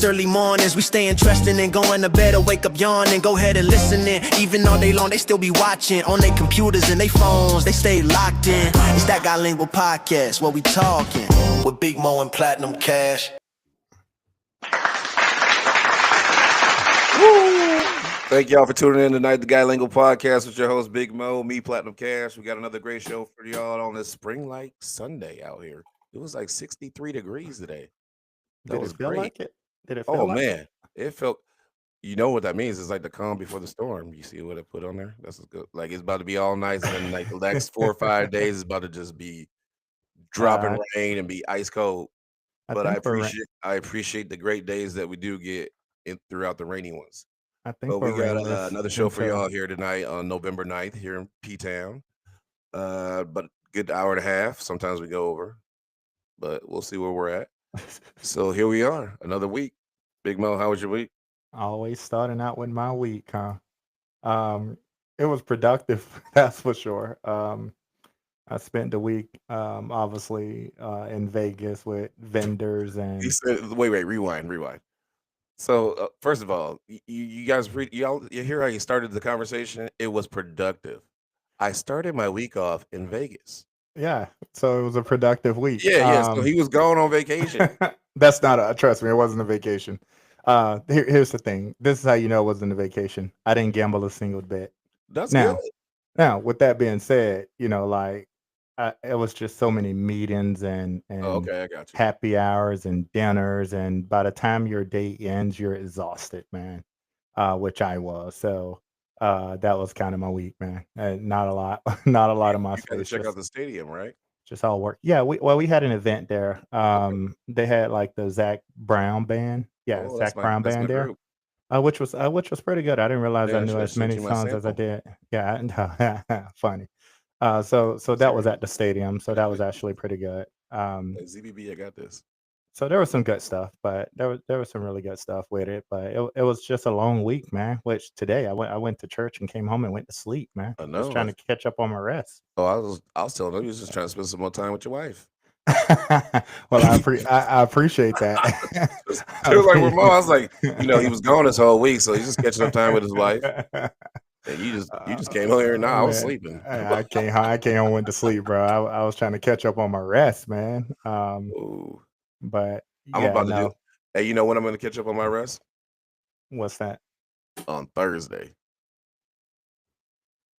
early mornings. We stay interested in going to bed or wake up yawning. Go ahead and listen in. Even all day long, they still be watching on their computers and their phones. They stay locked in. It's that Guy-Lingual Podcast where we talking with Big Mo and Platinum Cash. Thank y'all for tuning in tonight. The Guy-Lingual Podcast with your host Big Mo, me Platinum Cash. We got another great show for y'all on this spring-like Sunday out here. It was like 63 degrees today. That was feel great. like it? Did it feel Oh like man, it felt. You know what that means? It's like the calm before the storm. You see what I put on there? That's good. Like it's about to be all nice, and then like the next 4 or 5 days is about to just be dropping rain and be ice cold. But I appreciate the great days that we do get throughout the rainy ones. I think But we got rainless another show for until- y'all here tonight on November 9th here in P-Town. But good hour and a half. Sometimes we go over, but we'll see where we're at. So here we are, another week. Big Mo, how was your week? Always starting out with my week, huh? It was productive, that's for sure. I spent the week, obviously, in Vegas with vendors and He said, wait, rewind. So first of all, you guys, you hear how you started the conversation? It was productive. I started my week off in Vegas. yeah, so it was a productive week. Yeah. So he was gone on vacation. That's not trust me, it wasn't a vacation. Here's the thing. This is how you know it wasn't a vacation. I didn't gamble a single bet. That's Now, good. now, with that being said, like it was just so many meetings and Oh, okay, I got you. happy hours and dinners, and by the time your day ends, you're exhausted, man. Which I was. So that was kind of my week, man. Not a lot, not a lot of my You got to space. check Just, out the stadium, right? just all work. Yeah, we had an event there. They had like the Zach Brown band. Yeah, Oh, Zach Brown that's my band there. group. Which was pretty good. I didn't realize Yeah, I I knew should as send many you my songs as I sample. did. Yeah, funny. So that was at the stadium. So that was actually pretty good. Hey, ZBB, I got this. So there was some good stuff, but there was some really good stuff with it. But it was just a long week, man. Which today I went to church and came home and went to sleep, man. I Just know. trying to catch up on my rest. Oh, I was telling them you was just trying to spend some more time with your wife. Well, I appreciate that. It was like with Mo, I was like, he was gone this whole week, so he's just catching up time with his wife. And you just came home here. I was Man, sleeping. I came home, went to sleep, bro. I was trying to catch up on my rest, man. Ooh. But I'm yeah, about to no. do. Hey, you know when I'm going to catch up on my rest? What's that? On Thursday.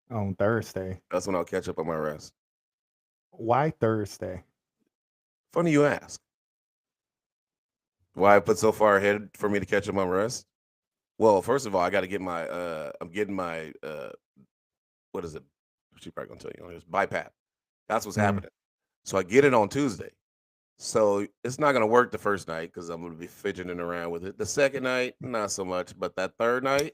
On Thursday. That's when I'll catch up on my rest. Why Thursday? Funny you ask. Why I put so far ahead for me to catch up on my rest? Well, first of all, I got to get my. I'm getting my. What is it? She's probably gonna tell you. It's BiPAP. That's what's happening. So I get it on Tuesday. So it's not gonna work the first night because I'm gonna be fidgeting around with it. The second night, not so much, but that third night,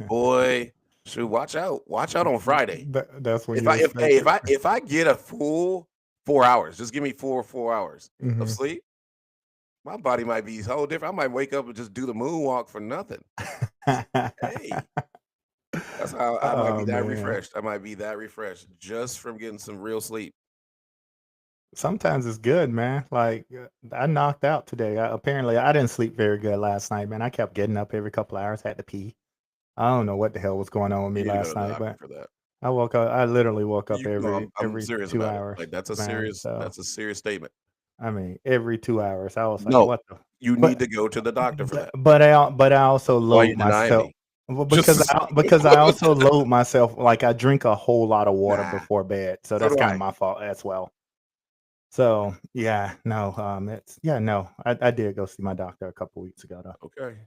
boy, shoot, watch out on Friday. That's when if I get a full 4 hours, just give me 4 hours of sleep. My body might be so different. I might wake up and just do the moonwalk for nothing. Hey, that's how I might be that refreshed. I might be that refreshed just from getting some real sleep. Sometimes it's good, man. Like I knocked out today. Apparently, I didn't sleep very good last night, man. I kept getting up every couple of hours, had to pee. I don't know what the hell was going on with me last night, but for that. I woke up. I literally woke up every serious 2 about hours. It. Like that's a man, serious statement. I mean, every 2 hours. I was like, No, what the? you need to go to the doctor for that. But I also Why you load denying myself. me? Well, because I also load myself. Like I drink a whole lot of water before bed, so that's kind of my fault as well. So yeah, no, I did go see my doctor a couple weeks ago though. Okay.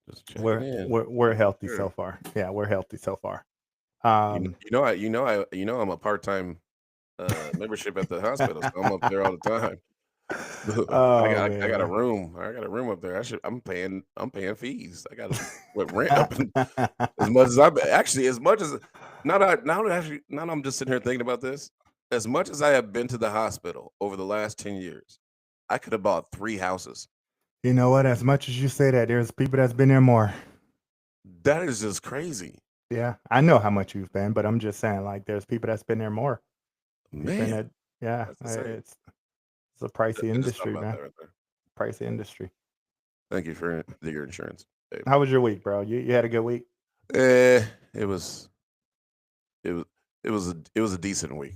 Just checking in. We're healthy so far. Yeah, we're healthy so far. I'm a part-time membership at the hospital, so I'm up there all the time. I got a room. I got a room up there. I'm paying fees. I got rent up as much as I'm just sitting here thinking about this. As much as I have been to the hospital over the last 10 years, I could have bought 3 houses. You know what? As much as you say that, there's people that's been there more. That is just crazy. Yeah, I know how much you've been, but I'm just saying, like, there's people that's been there more. Man, it's a pricey industry, man. pricey industry. Thank you for your insurance, babe. How was your week, bro? You had a good week? It was a decent week.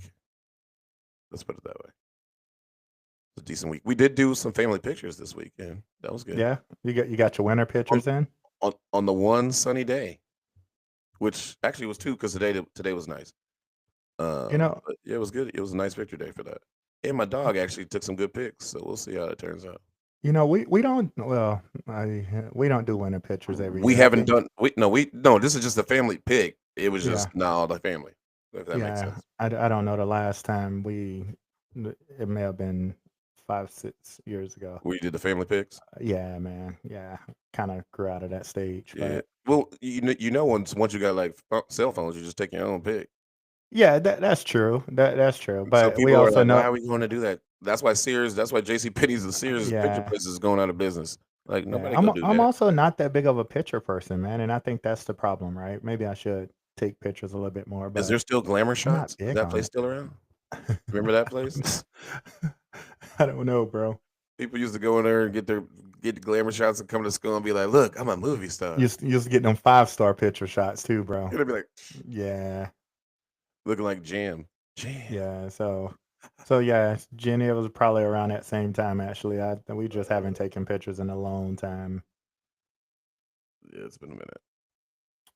Let's put it that way. It was a decent week. We did do some family pictures this weekend. That was good. Yeah, you got your winter pictures in. On the one sunny day, which actually was two because today was nice. But yeah, it was good. It was a nice picture day for that. And my dog actually took some good pics, so we'll see how it turns out. We don't we don't do winter pictures every year. We haven't done no. This is just a family pic. It was just all the family. If that makes sense. I don't know the last time it may have been 5-6 years ago. We did the family pics. Yeah, man. Yeah, kind of grew out of that stage. Yeah. But Well, once you got like cell phones, you just take your own pic. yeah, that's true. That's true. So But we people are also like, know. why are we going to do that? That's why JCPenney's and Sears picture place is going out of business. Like nobody gonna do that. I'm also not that big of a picture person, man, and I think that's the problem, right? Maybe I should take pictures a little bit more. But Is there still Glamour Shots? Is that place it. still around? Remember that place? I don't know, bro. People used to go in there and get the Glamour Shots and come to school and be like, "Look, I'm a movie star." You used to get them 5-star picture shots too, bro. It'd be like, yeah, looking like Jam. yeah. So yeah, Jenny, it was probably around that same time. Actually, we just haven't taken pictures in a long time. Yeah, it's been a minute.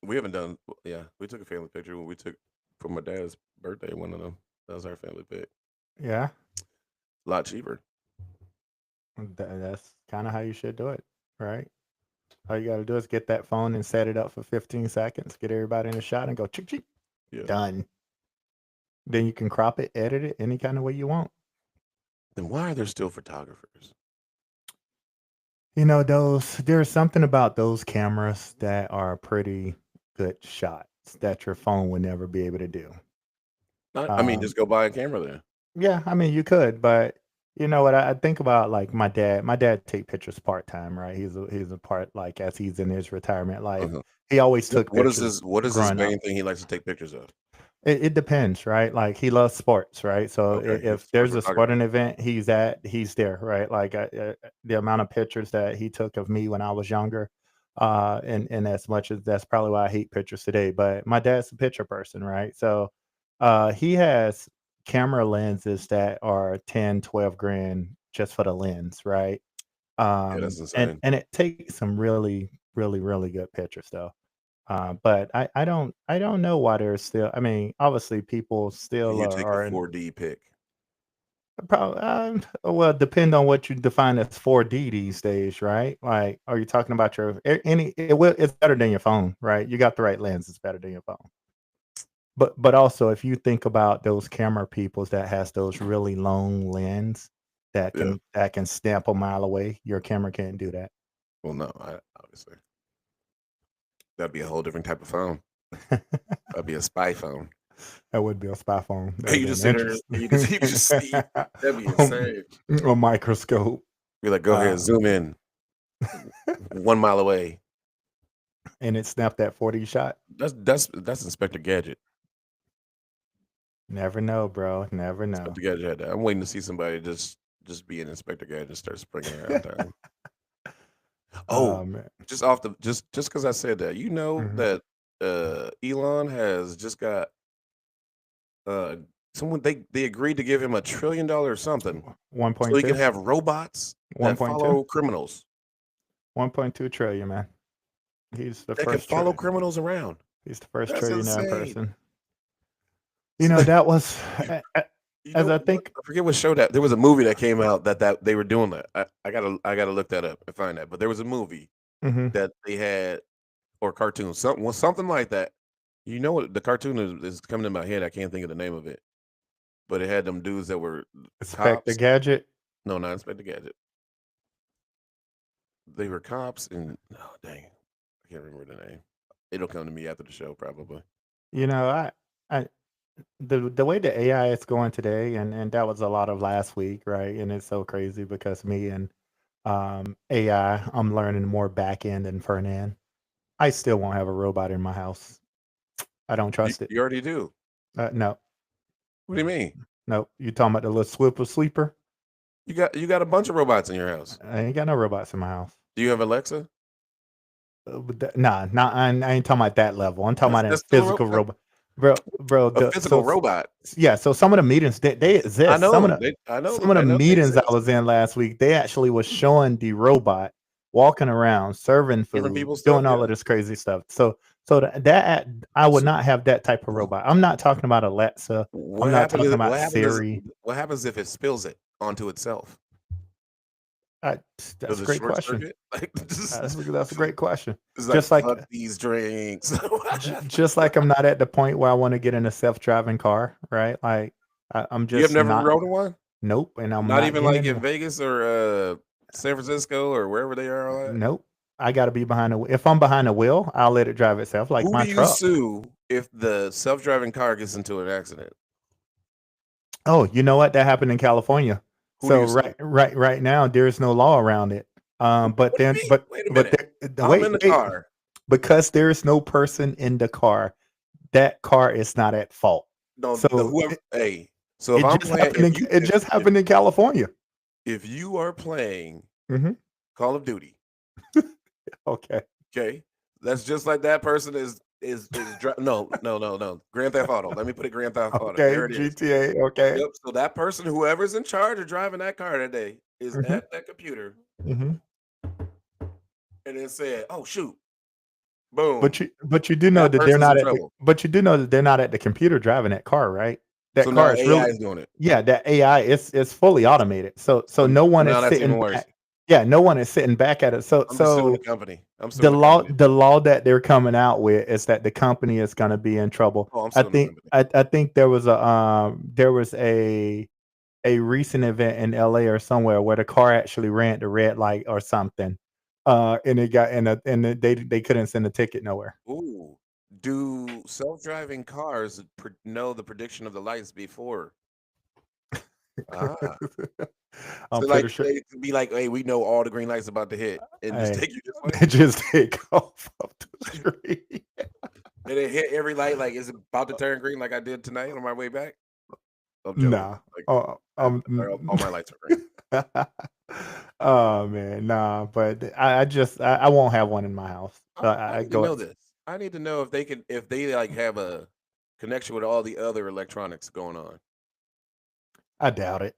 We haven't done. Yeah, we took a family picture when we took for my dad's birthday. One of them. That was our family pic. Yeah, A lot cheaper. that's kind of how you should do it, right? All you got to do is get that phone and set it up for 15 seconds, get everybody in a shot, and go chick chick. Yeah. Done. Then you can crop it, edit it any kind of way you want. Then why are there still photographers? There's something about those cameras that are pretty good shots that your phone would never be able to do. I mean, just go buy a camera then. Yeah, I mean, you could, but you know what? I think about like my dad. My dad take pictures part time, right? He's a part like as he's in his retirement life. He always took What pictures. What is his growing up. main thing he likes to take pictures of? It depends, right? Like he loves sports, right? So Okay, he's if there's a photographer. sporting event he's there, right? Like the amount of pictures that he took of me when I was younger, and as much as that's probably why I hate pictures today. But my dad's a picture person, right? So he has camera lenses that are 10, 12 grand just for the lens, right? Yeah, that's insane. And it takes some really, really, really good pictures though. But I don't know why there's still. I mean, obviously people still You take are a 4D pic. probably well, depend on what you define as 4D these days, right? Like, are you talking about it's better than your phone, right? You got the right lens, it's better than your phone. But also if you think about those camera peoples that has those really long lens that can stamp a mile away, your camera can't do that. Well, no, obviously. That'd be a whole different type of phone. That'd be a spy phone. That would be a spy phone. You just sit there, you can just see. That'd be insane. A microscope. Be like, go ahead, zoom in. 1 mile away. And it snapped that 4D shot. That's Inspector Gadget. Never know, bro. Never know. Inspector Gadget had that. I'm waiting to see somebody just be an Inspector Gadget and start springing around town. Oh, just because I said that, that Elon has just got someone they agreed to give him $1 trillion or something 1.2 so he can have robots that follow criminals. 1.2 trillion, man. He's the They first can follow criminals around. He's the first That's trillionaire insane. person. That was I think I forget what show that there was a movie that came out that they were doing that. I gotta look that up and find that. But there was a movie that they had or cartoon something like that. You know what the cartoon is coming in my head. I can't think of the name of it. But it had them dudes that were Inspector cops. Gadget. No, not Inspector Gadget. They were cops and dang, I can't remember the name. It'll come to me after the show probably. I the way the AI is going today, and that was a lot of last week, right? And it's so crazy because me and AI, I'm learning more back end than front end. I still won't have a robot in my house. I don't trust it. You already do. No. What do you mean? No. You talking about the little sleeper? You got a bunch of robots in your house. I ain't got no robots in my house. Do you have Alexa? Nah, I ain't talking about that level. I'm talking about a Physical physical robot? robot, bro. A physical robot. Yeah, so some of the meetings they exist. I know. Some of the I know some of the they meetings I exist. was in last week, they actually was showing the robot walking around, serving Giving food, people stuff, doing all yeah. of this crazy stuff. So that I would not have that type of robot. I'm not talking about Alexa. I'm not talking about Siri. What happens if it spills it onto itself? That's Does a it great short question. circuit? Like, That's a great question. it's Just like, like fuck these drinks. just like I'm not at the point where I want to get in a self-driving car, right? Like I'm You have just never not. rode in one? Nope, and I'm Not not even getting like in in one. Vegas or San Francisco or wherever they are all at? Nope. I got to be behind the. If I'm behind the wheel, I'll let it drive itself, like Who my do you truck. sue if the self-driving car gets into an accident? Oh, you know what? That happened in California. Who do So you sue? right now, there is no law around it. But What do you then, mean? but Wait a but minute. I'm in the wait, car. because there is no person in the car, that car is not at fault. No, So whoever. Hey, so if it I'm just playing, happened. It just happened in California. if you are playing Mhm. Call of Duty, Okay. okay, that's just like that person is no Grand Theft Auto. Let me put it Grand Theft Auto. Okay. There it is. GTA. Okay. Yep. So that person, whoever's in charge of driving that car that day, is Mhm. at that computer, Mhm. and it said, "Oh shoot, boom." But you do know That that they're person's in not at the. trouble. But you do know that they're not at the computer driving that car, right? That So now car is AI really. is doing it. Yeah, that AI is fully automated. So So no one now is that's even sitting worse. back. Yeah, no one is sitting back at it. So I'm just suing the company. I'm the suing the company. law that they're coming out with is that the company is going to be in trouble. Oh, I'm I suing the think company. I think there was a recent event in LA or somewhere where the car actually ran the red light or something. And it got and they couldn't send a ticket nowhere. Ooh, do self-driving cars know the prediction of the lights before? Ah, I'm so like pretty sure. they could be like, "Hey, we know all the green lights about to hit, and just Hey, take you this way." they just take off up the street. And it hit every light, like, is it about to turn green like I did tonight on my way back? I'm joking. Nah. Like, Um, all my lights are green. oh man, nah. But I won't have one in my house. I I need to go. know this. I need to know if they like have a connection with all the other electronics going on. I doubt it.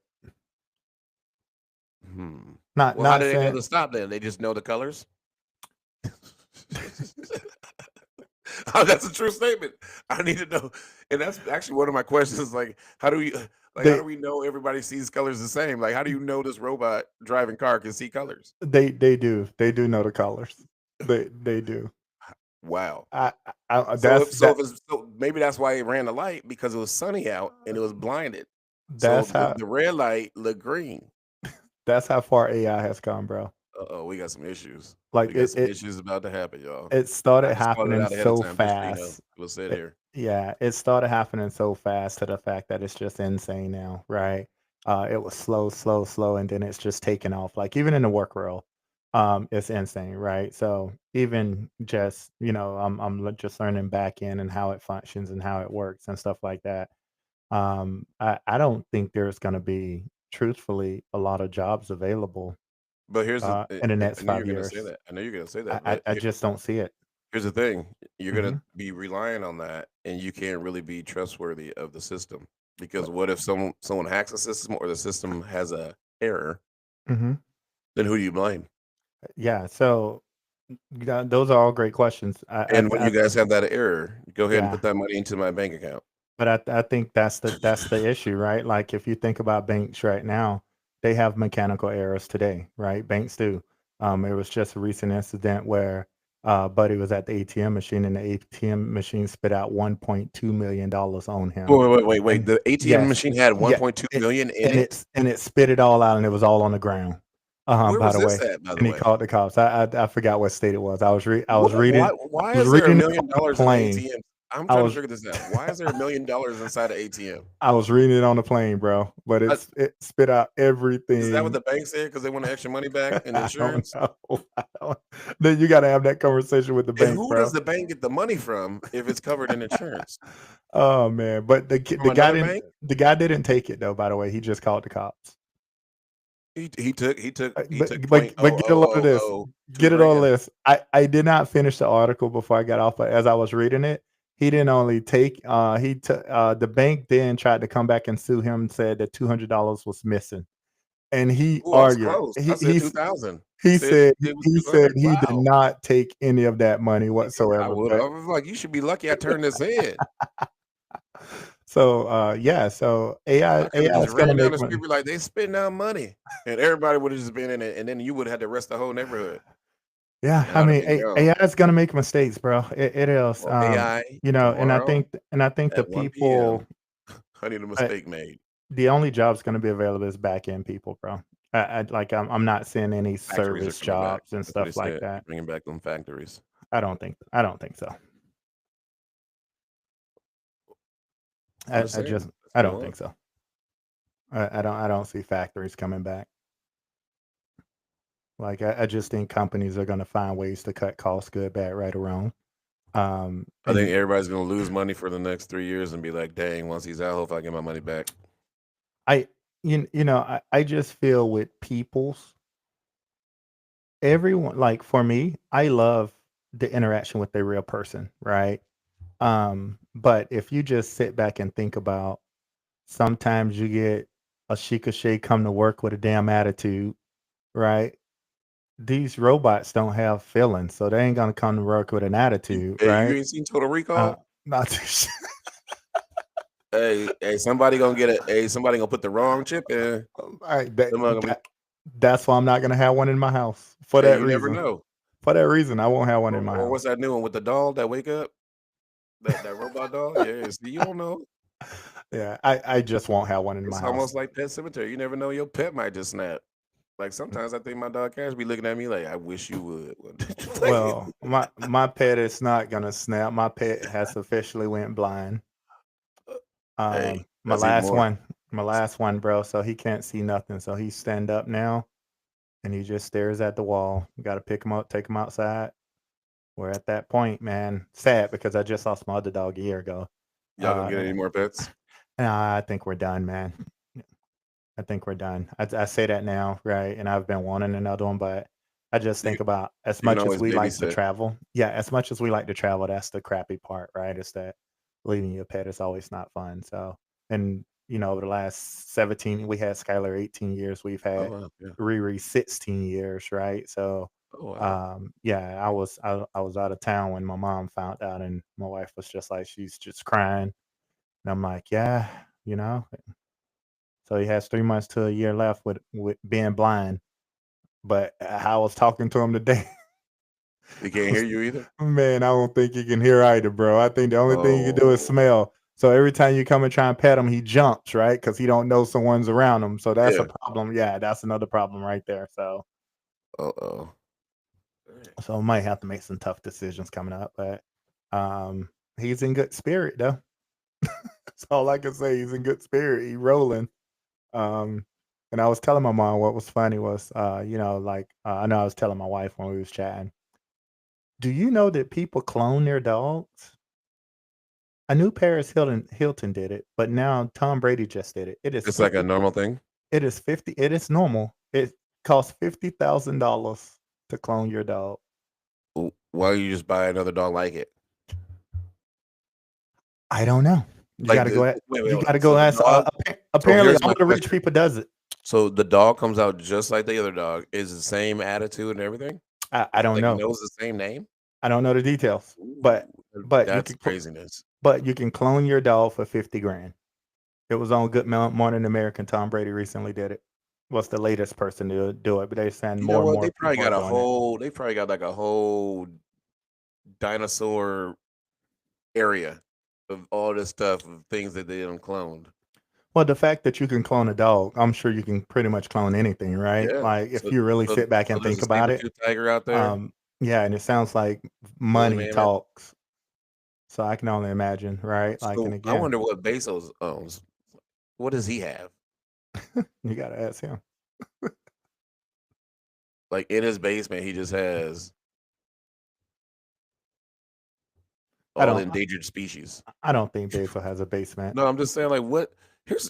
Hmm. Not Well, how not do they know saying the stop then? They just know the colors? Oh, that's a true statement. I need to know, and that's actually one of my questions. Like, how do they we know everybody sees colors the same? Like, how do you know this robot driving car can see colors? they do know the colors. They do. Wow. So That's that. so maybe that's why it ran the light because it was sunny out and it was blinded. So That's how the red light looked green. that's how far AI has come, bro. Uh-oh, we got some issues. Like We got some issues about to happen, y'all. it I started just called it happening out ahead of so time, just so you know. fast. We'll sit It, here. yeah, it started happening so fast to the fact that it's just insane now, right? It was slow, and then it's just taken off. Like even in the work world, it's insane, right? So even just just learning back end and how it functions and how it works and stuff like that. I don't think there's going to be, truthfully, a lot of jobs available But here's the in the I next knew you were 5 gonna say years. that. I know you're gonna say that, I but I just don't see it. here's the thing. You're gonna Mhm. be relying on that and you can't really be trustworthy of the system. Because what if someone hacks the system or the system has a error, Mhm. then who do you blame? Yeah, so those are all great questions. And when you guys have that error, go ahead and Yeah, put that money into my bank account. but I think that's the issue, right? Like if you think about banks right now, they have mechanical errors today, right? Banks do. It was just a recent incident where Buddy was at the ATM machine and the ATM machine spit out $1.2 million on him. Wait. And The ATM yes, machine had yeah, 1.2 million in it? and it spit it all out and it was all on the ground. Where By was the this way, at, by the and he way? called the cops. I forgot what state it was. Why I was is there $1 reading it million on the in plane. ATM? I'm I trying to was figure this out. Why is there $1 million inside of ATM? I was reading it on the plane, bro. But Uh, it spit out Is that what everything. the bank said? Because they want extra money back in I don't insurance? know. I don't, then you got to have that conversation with the And bank, who does bro. the bank get the money from if it's covered in insurance? Oh man, but From another bank? the guy didn't take it though. By the way, he just called the cops. He took But point oh get a oh load of oh this. oh two Get it on grand. this. I did not finish the article before I got off, but as I was reading it, he didn't only take he took the bank then tried to come back and sue him and said that $200 was missing. And he Ooh, I was argued. close. I said 2,000. He Said said it was he said 200. he did Wow. not take any of that money I whatsoever. would. I But was like, you should be lucky I turned this in. so yeah, so AI I could have just is gonna ran down make the street, money. be like, they spend down money, and everybody would have just been in it, and then you would have had to rest the whole neighborhood, Yeah, and I I'd have mean, been gone. AI is gonna make mistakes, bro. It is. Well, AI You know, tomorrow and I think the at 1 people p.m. I need a uh, mistake made. the only job's gonna be available is back end people, bro. I'm not seeing any Factories are service coming back. jobs and That's what they stuff like said. They're that. bringing back them factories. I don't think so. I'm just saying. That's I what they don't want. think so. I don't see factories coming back. Like I just think companies are gonna find ways to cut costs, good, bad, right, or wrong. I think And everybody's gonna lose money for the next 3 years and be like, "Dang, once he's out, hope I get my money back." I you know, I just feel with people's everyone like for me, I love the interaction with a real person, right? But if you just sit back and think about sometimes you get a Sheikah come to work with a damn attitude, right? These robots don't have feelings, so they ain't gonna come to work with an attitude, You right? ain't seen Total Uh, Recall? not too sh- Somebody gonna get it. Hey, somebody gonna put the wrong chip in. all right, Somebody gonna be. that's why I'm not gonna have one in my house for Hey, that you never reason. know. For that reason, I won't have one in my Or house. what's that new one with the doll that wake up? That robot doll? Yeah, see, you don't know. Yeah, I just won't have one in my It's house. almost like Pet Cemetery. You never know, your pet might just snap. Like sometimes I think my dog Cash be looking at me like, I wish you would. Like, Well, my pet is not gonna snap. My pet has officially went blind. hey, My that's even last more. one, bro. So he can't see nothing. So he stand up now, and he just stares at the wall. Got to pick him up, take him outside. We're at that point, man. Sad because I just lost my other dog a year ago. Y'all gonna get any And more pets? I think we're done, man. I think we're done. I say that now, right? And I've been wanting another one, but I just You, think about as you can much as always we like to babysit. travel. Yeah, as much as we like to travel, that's the crappy part, right? Is that leaving your pet is always not fun. So, and over the last 17, we had Skylar 18 years. We've Oh had wow, yeah. Riri 16 years, right? So, Oh wow. yeah, I was out of town when my mom found out, and my wife was just like, she's just crying, and I'm like, yeah, you know. So he has 3 months to a year left with being blind. But I was talking to him today. He can't hear you either. Man, I don't think he can hear either, bro. I think the only thing he can do is Oh smell. So every time you come and try and pet him, he jumps, right? Because he don't know someone's around him. So that's a yeah. problem. Yeah, that's another problem right there. Oh. So I might have to make some tough decisions coming up. But he's in good spirit though. That's all I can say. He's in good spirit. He rolling. Um, and I was telling my mom what was funny was, I know I was telling my wife when we was chatting. Do you know that people clone their dogs? I knew Hilton did it, but now Tom Brady just did it. It's like a normal thing. It is 50. It is normal. It costs $50,000 to clone your dog. Why don't you just buy another dog like it? I don't know. You Like got to go. wait, You hold got on. to So go the ask. dog. Apparently, Here's my all the rich question. people does it. So the dog comes out just like the other dog. Is the same attitude and everything? I don't Like know. knows the same name? I don't know the details, but Ooh, you that's can craziness. clone your dog for 50 grand. It was on Good Morning America. Tom Brady recently did it. Was the latest person to do it, but they're saying You know more and what? more They probably people are got a doing it. whole. They probably got like a whole dinosaur area of all this stuff of things that they done cloned. Well, the fact that you can clone a dog, I'm sure you can pretty much clone anything, right? Yeah. Like if So you really so sit back so and there's think a about saber it, tooth tiger out there. yeah, and it sounds like Woolly money mammoth. talks. So I can only imagine, right? Like, and So I again, wonder what Bezos owns. What does he have? you got to ask him. Like in his basement, he just has I all don't, endangered species. I don't think Bezos has a basement. No, I'm just saying, like, what? Here's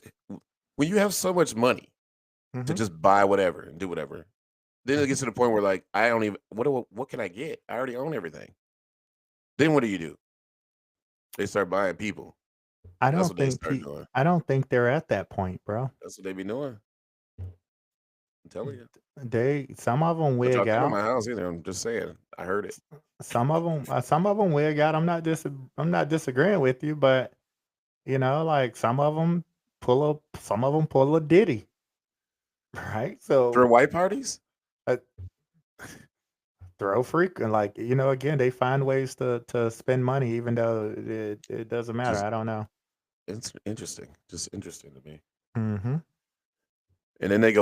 when you have so much money, to Mhm. just buy whatever and do whatever. Then it gets to the point where like I don't even what can I get? I already own everything. Then what do? They start buying people. I That's don't what they think start doing. I don't think they're at that point, bro. That's what they be doing. I'm telling you. Some of them But y'all wig come to out. my house either. I'm just saying. I heard it. Some of them wig out. I'm not disagreeing with you, but like some of them pull a Diddy, right? For So white parties? uh, throw freak and like again they find ways to spend money even though it doesn't matter. Just I don't know. it's interesting. Just interesting to me. Hmm. And then they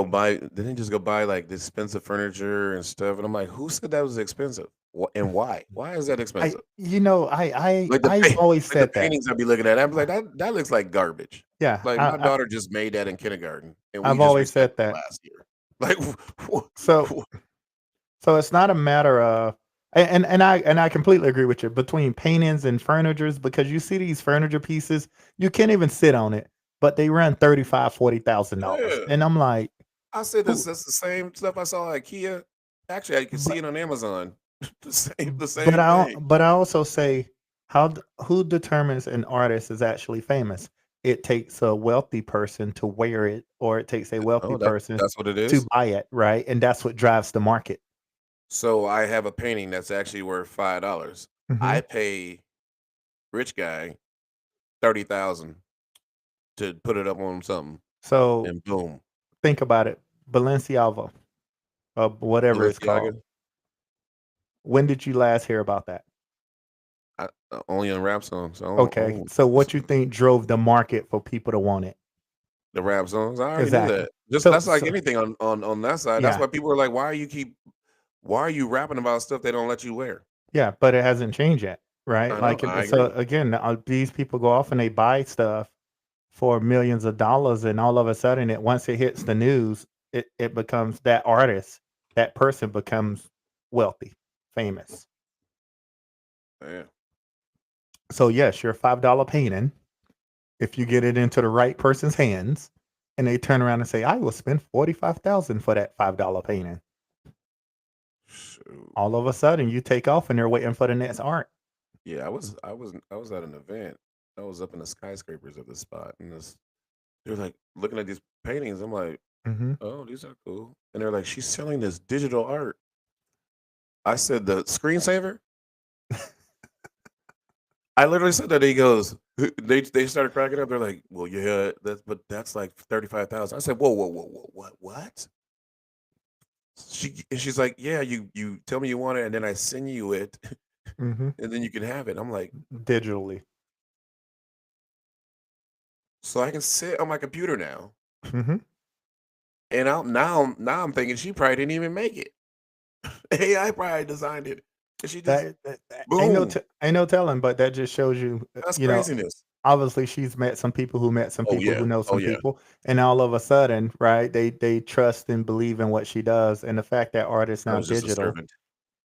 just go buy like this expensive furniture and stuff. And I'm like, who said that was expensive? And why? Why is that I expensive? you know I Like I've always like the said that. paintings I'd be looking at, I'd be like, that looks like garbage. Yeah, Like my daughter just made that in kindergarten, and we I've just always said recycled it that. last year. Like, So So it's not a matter of and I completely agree with you between paintings and furnitures because you see these furniture pieces, you can't even sit on it, but they run $35,000, $40,000. yeah. And I'm like, I said who that's the same stuff I saw at IKEA. Actually, I can see but it on Amazon. The same thing. but I also say who determines an artist is actually famous? It takes a wealthy person to wear it, or it takes a wealthy Oh, person that's what it to is. buy it, right? And that's what drives the market. So I have a painting that's actually worth $5. Mhm. I pay rich guy 30,000 to put it up on something, So and boom, think about it. Balenciaga, whatever it's called. Balenciaga. When did you last hear about that? Only on rap songs. I Okay, don't so what you listen think drove the market for people to want it? the rap songs. I already knew Exactly. that. Just So that's like so anything on that side. That's yeah, why people are like, why are you rapping about stuff they don't let you wear? yeah, but it hasn't changed yet, right? I know. Like, I so agree. again, these people go off and they buy stuff for millions of dollars, and all of a sudden, once it hits the news, it becomes that artist, that person becomes wealthy, famous. Yeah. So yes, your $5 painting, if you get it into the right person's hands, and they turn around and say, "I will spend 45,000 for that $5 painting." Shoot. All of a sudden, you take off, and they're waiting for the next art. Yeah, I was at an event. I was up in the skyscrapers of this spot, and they're like looking at these paintings. I'm like, Mhm. oh, these are cool. And they're like, she's selling this digital art. I said, the screensaver? I literally said that. He goes, they started cracking up. They're like, well, yeah, that's like 35,000. I said, whoa, what? She's like, yeah, you tell me you want it, and then I send you it, Mhm. and then you can have it. I'm like, Digitally. so I can sit on my computer now, Mhm. and now I'm thinking she probably didn't even make it. AI probably designed it, and she just That boom. ain't no telling, but that just shows you, That's craziness. obviously she's met some people who met some Oh people yeah, who know oh some yeah. people, and all of a sudden, right, they trust and believe in what she does, and the fact that art is I now was just a digital. servant.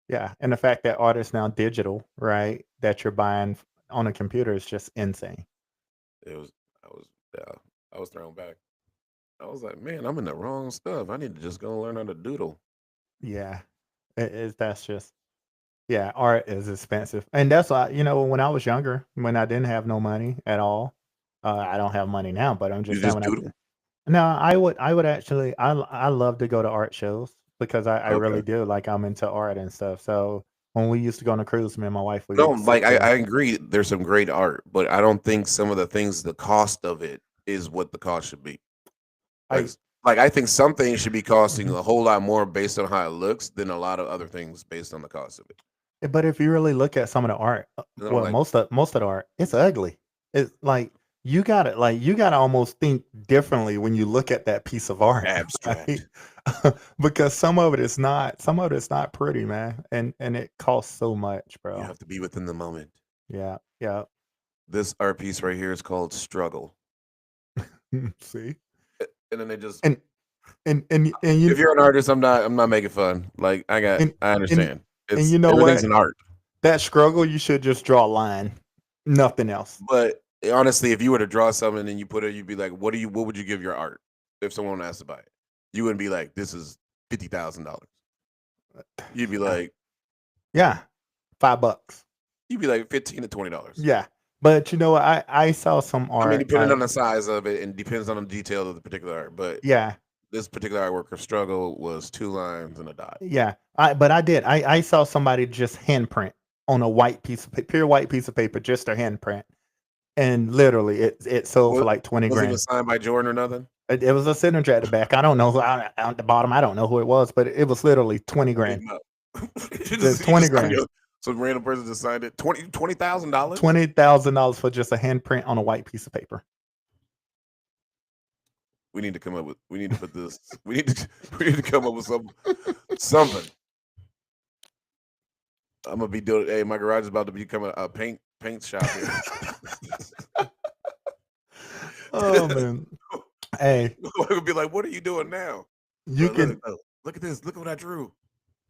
Yeah, and the fact that art is now digital, right, that you're buying on a computer is just insane. It was I was yeah, I was thrown back. I was like, man, I'm in the wrong stuff. I need to just go learn how to doodle. Yeah, that's just yeah, art is expensive, and that's why when I was younger, when I didn't have no money at all, I don't have money now, but I'm You just saying just when doodle? no, I would actually I love to go to art shows because I Okay. really do, like, I'm into art and stuff, so when we used to go on a cruise, me and my wife, No, we'd sit like I there. agree. There's some great art, but I don't think some of the things, the cost of it is what the cost should be. Like, I like I think some things should be costing Mhm. a whole lot more based on how it looks than a lot of other things based on the cost of it. But if you really look at some of the art, And I'm well, like, most of the art, it's ugly. It's you gotta almost think differently when you look at that piece of art, right? abstract. Because some of it's not pretty, man, and it costs so much, You bro. have to be within the moment. Yeah, yeah. This art piece right here is called Struggle. See, And then they just and and if you you're an artist, I'm not making fun. Like and I and understand. and It's you know everything's what? an art. That struggle, you should just draw a line, nothing else. But honestly, if you were to draw something and you put it, you'd be like, what would you give your art if someone asked to buy it? you wouldn't be like, this is $50,000. You'd be like, yeah, $5. you'd be like $15 to $20. Yeah, but you know what? I saw some I mean, art. depending on the size of it and depends on the detail of the particular art. But Yeah, this particular artworker's struggle was 2 lines and a dot. yeah. I saw somebody just handprint on a white piece of pure white piece of paper, just a handprint, and literally it sold for like 20 Was it grand. signed by Jordan or nothing? It was a signature at the back. I don't know who at the bottom. I don't know who it was, but it was literally 20 grand. Just 20 grand. Some random person just signed it. $20,000. $20,000 for just a handprint on a white piece of paper. We need to come up with. We need to put this. We need to come up with something. I'm gonna be doing. Hey, my garage is about to become a paint shop here. Oh man. Hey, I would be like, "What are you doing now?" You Bro, can look at this. Look at what I drew.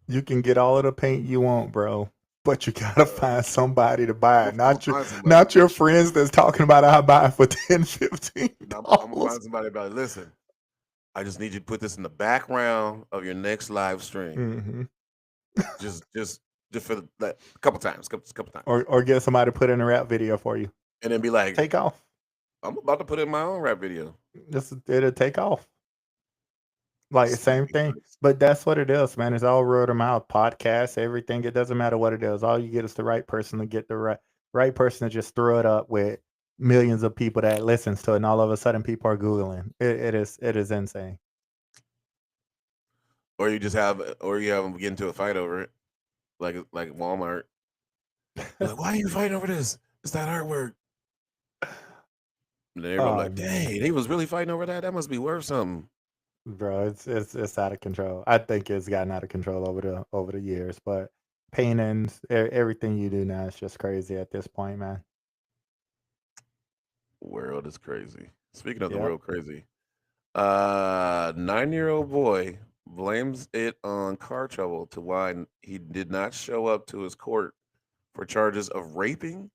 You can get all of the paint you want, bro, but you gotta find somebody to buy it. Not your friends that's talking about I'll buy it for $10, $15. I'm gonna find somebody about it. Listen, I just need you to put this in the background of your next live stream. Just for that a couple times. Or get somebody to put in a rap video for you. And then be like, take off. I'm about to put in my own rap video. It'll take off. Like same thing. But that's what it is, man. It's all word of mouth, podcasts, everything. It doesn't matter what it is. All you get is the right person to get the right person to just throw it up with millions of people that listens to it, and all of a sudden people are Googling. It is insane. Or you have them get into a fight over it. Like Walmart. Like, why are you fighting over this? It's that artwork. And everyone like, dang, they was really fighting over that. That must be worth something. Bro, it's out of control. I think it's gotten out of control over the years, but paintings, everything you do now is just crazy at this point, man. World is crazy. Speaking of the world crazy, 9-year-old boy blames it on car trouble to why he did not show up to his court for charges of raping,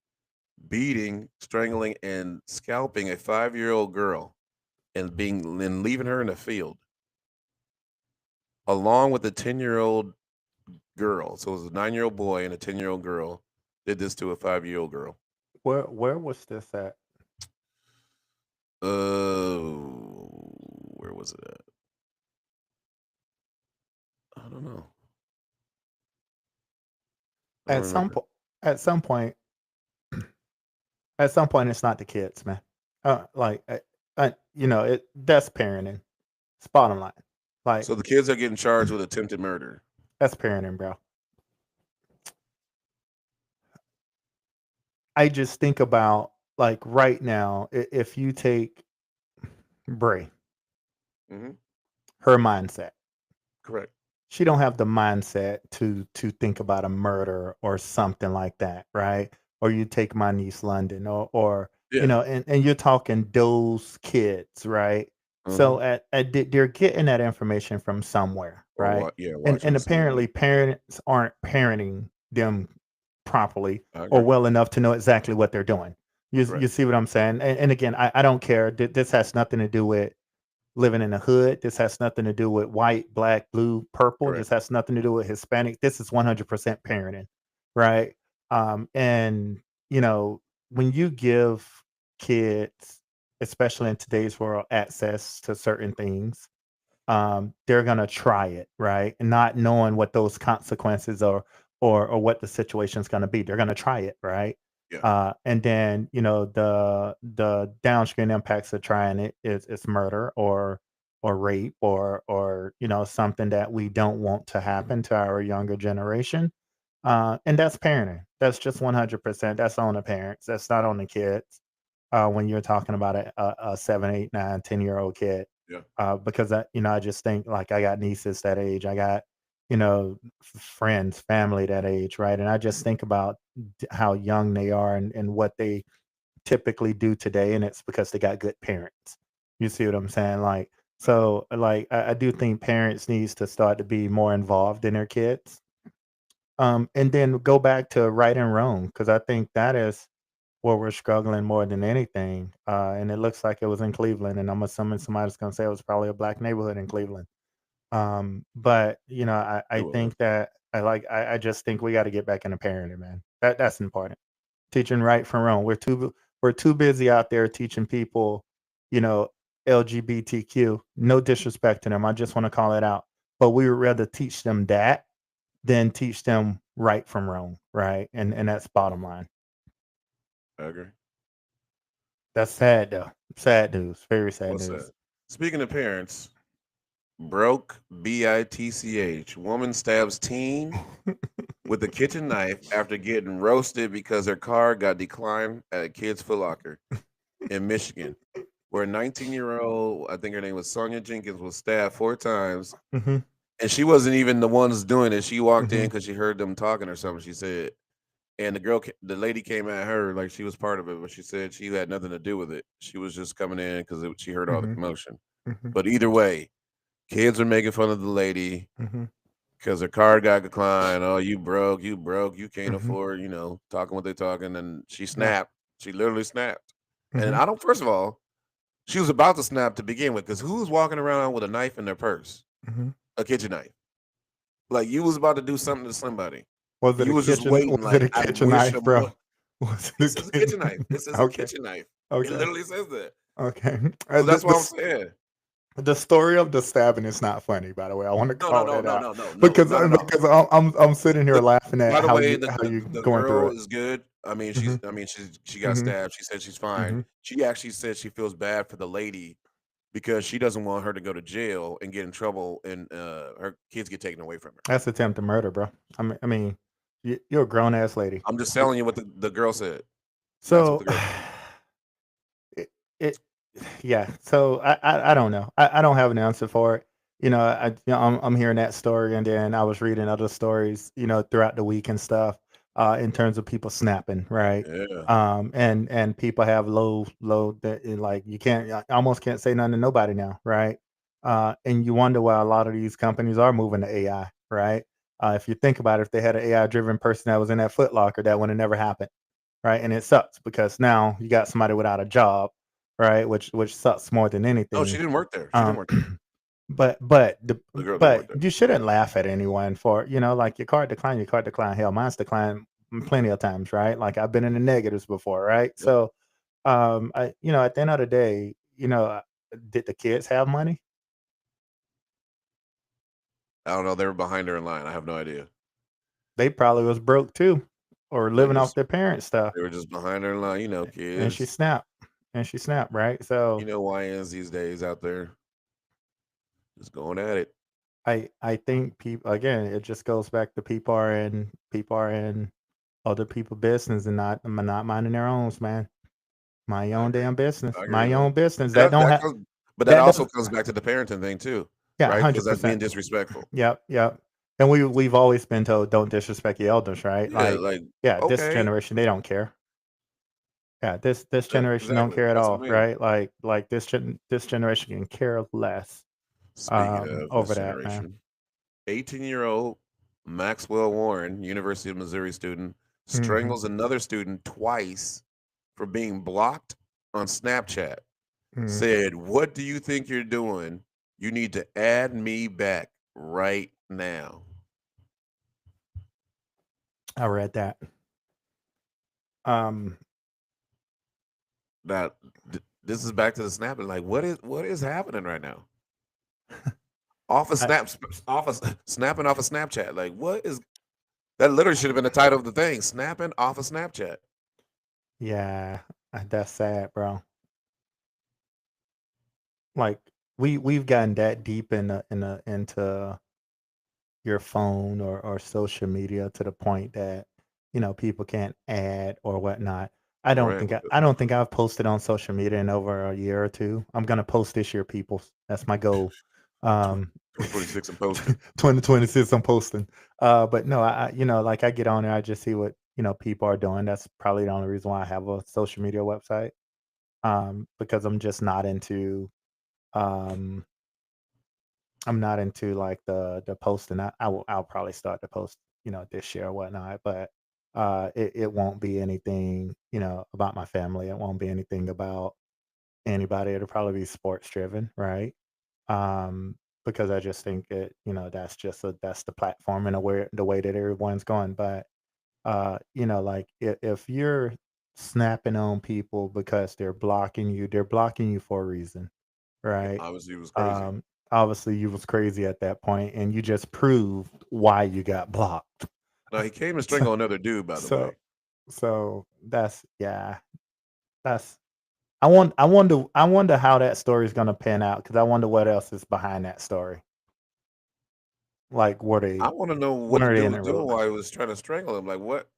beating, strangling, and scalping a 5-year-old girl and leaving her in a field, along with a 10-year-old girl. So it was a 9-year-old boy and a 10-year-old girl did this to a 5-year-old girl. Where was this at? Where was it at? I don't know. At some point, it's not the kids, man. That's parenting. It's bottom line. Like, so the kids are getting charged with attempted murder. That's parenting, bro. I just think about, like, right now, if you take Bray, her mindset. Correct. She don't have the mindset to think about a murder or something like that, right? Or you take my niece London, or and you're talking those kids, right? So they're getting that information from somewhere, right? And apparently parents aren't parenting them properly or well enough to know exactly what they're doing. You see what I'm saying? And again, I don't care. This has nothing to do with living in the hood. This has nothing to do with white, black, blue, purple. This has nothing to do with Hispanic. This is 100% parenting, right? And when you give kids, especially in today's world, access to certain things, they're gonna try it, right? And not knowing what those consequences are or what the situation's gonna be. They're gonna try it, right? And then the downstream impacts of trying it is murder or rape or something that we don't want to happen to our younger generation. And that's parenting. That's just 100%. That's on the parents. That's not on the kids. When you're talking about a 7, 8, 9, 10-year-old kid. Because I just think, like, I got nieces that age. I got friends, family that age, right? And I just think about how young they are and what they typically do today, and it's because they got good parents. You see what I'm saying? Like, so, like, I do think parents needs to start to be more involved in their kids, and then go back to right and wrong, because I think that is where we're struggling more than anything. And it looks like it was in Cleveland, and I'm assuming somebody's gonna say it was probably a black neighborhood in Cleveland. But I It was. think that I just think we got to get back into parenting, man. That's important. Teaching right from wrong. We're too busy out there teaching people, you know, LGBTQ. No disrespect to them. I just want to call it out. But we would rather teach them that than teach them right from wrong, right? And that's bottom line. I agree. That's sad though. Sad news. Very sad What's news. that? Speaking of parents, broke bitch. Woman stabs teen with a kitchen knife after getting roasted because her car got declined at a kid's Foot Locker in Michigan, where a 19-year-old, I think her name was Sonia Jenkins, was stabbed 4 times, hmm and she wasn't even the ones doing it. She walked in hmm because she heard them talking or something. She said, and the lady came at her like she was part of it, but she said she had nothing to do with it. She was just coming in because she heard all the hmm commotion. hmm But either way, kids are making fun of the lady hmm because her car got declined. Oh, you broke, you can't hmm afford, talking what they're talking. And she Yeah. snapped. She literally snapped. And hmm I don't, first of all, she was about to snap to begin with because who's walking around with a knife in their purse? hmm A kitchen knife. Like you was about to do something to somebody. Was it You a was just kitchen? waiting. Was it Like, a I kitchen wish knife, bro? someone. Was It it a says a kitchen? kitchen knife. It says a Okay. kitchen knife. It Okay. literally says that. Okay. So The, that's the what I'm s- saying. the story of the stabbing is not funny, by the way. I want to No, no, call no, that no, out no, no, no, because not at all. I'm sitting here The laughing By at the way, the how the you the going through girl it. is good. I mean, hmm she got hmm stabbed. She said she's fine. hmm She actually said she feels bad for the lady because she doesn't want her to go to jail and get in trouble and her kids get taken away from her. That's attempted murder, bro. I mean, you're a grown ass lady. I'm just telling you what the girl said. That's what So the girl said. it, it yeah. So I don't know. I don't have an answer for it. I'm hearing that story, and then I was reading other stories, throughout the week and stuff, in terms of people snapping, right? Yeah. And people have low that like you can't, I almost can't say nothing to nobody now, right? And you wonder why a lot of these companies are moving to AI, right? If you think about it, if they had an AI driven person that was in that Foot Locker, that would have never happened, right? And it sucks because now you got somebody without a job, right? Which sucks more than No, she anything. didn't work there. She didn't Um, work there. The girl didn't but work there. you shouldn't laugh at anyone for like your card decline, your card decline. Hell, mine's declined plenty of times, right? Like I've been in the negatives before, right? Yep. So, at the end of the day, did the kids have money? I don't know. They were behind her in line. I have no idea. They probably was broke too, or They living off just their parents' stuff. they were just behind her in line. And she Kids. snapped, right? So YNs these days out there just going at it. I think people again, it just goes back to people are in other people business and not minding their own, man. Mind your I own agree. damn business. I agree with Mind your that. own business. That That don't that have comes, but that that also doesn't. comes back to the parenting thing too, Yeah, right? Because hundred that's being percent. disrespectful. Yep, yep. And we've always been told don't disrespect your elders, right? Yeah, Like, like yeah, this okay, generation they don't care. Yeah, this generation don't exactly. care at That's what all, I mean. right? Like this generation can care less Speaking of over this that, man. generation, 18-year-old Maxwell Warren, University of Missouri student, hmm strangles another student twice for being blocked on Snapchat. hmm Said, "What do you think you're doing? You need to add me back right now." I read that. Um, Now, this is back to the snapping. Like, what is happening right now? Off of I, snaps, off of snapping off of Snapchat. Like, what is that? Literally should have been the title of the thing. Snapping off of Snapchat. yeah, that's sad, bro. Like we've gotten that deep into your phone or social media to the point that people can't add or whatnot. I don't Right. think I don't think I've posted on social media in over a year or two. I'm gonna post this year, people. That's my goal. Um, 2026 and posting. 2026, I'm posting. But no, like I get on there, I just see what people are doing. That's probably the only reason why I have a social media website. Because um I'm not into like the posting. I'll probably start to post, this year or whatnot, but it won't be anything, about my family. It won't be anything about anybody. It'll probably be sports driven, right? Um because I just think that that's the platform and the way that everyone's going. But like if you're snapping on people because they're blocking you for a reason, right? Obviously, it was crazy. Um, Obviously you was crazy at that point, and you just proved why you got blocked. Now he came and So, strangled another dude, by the so, way. so that's I wonder how that story is gonna pan out because I wonder what else is behind that story. Like, I want to know what what the are they dude in was a doing while relationship? he was trying to strangle him. Like what?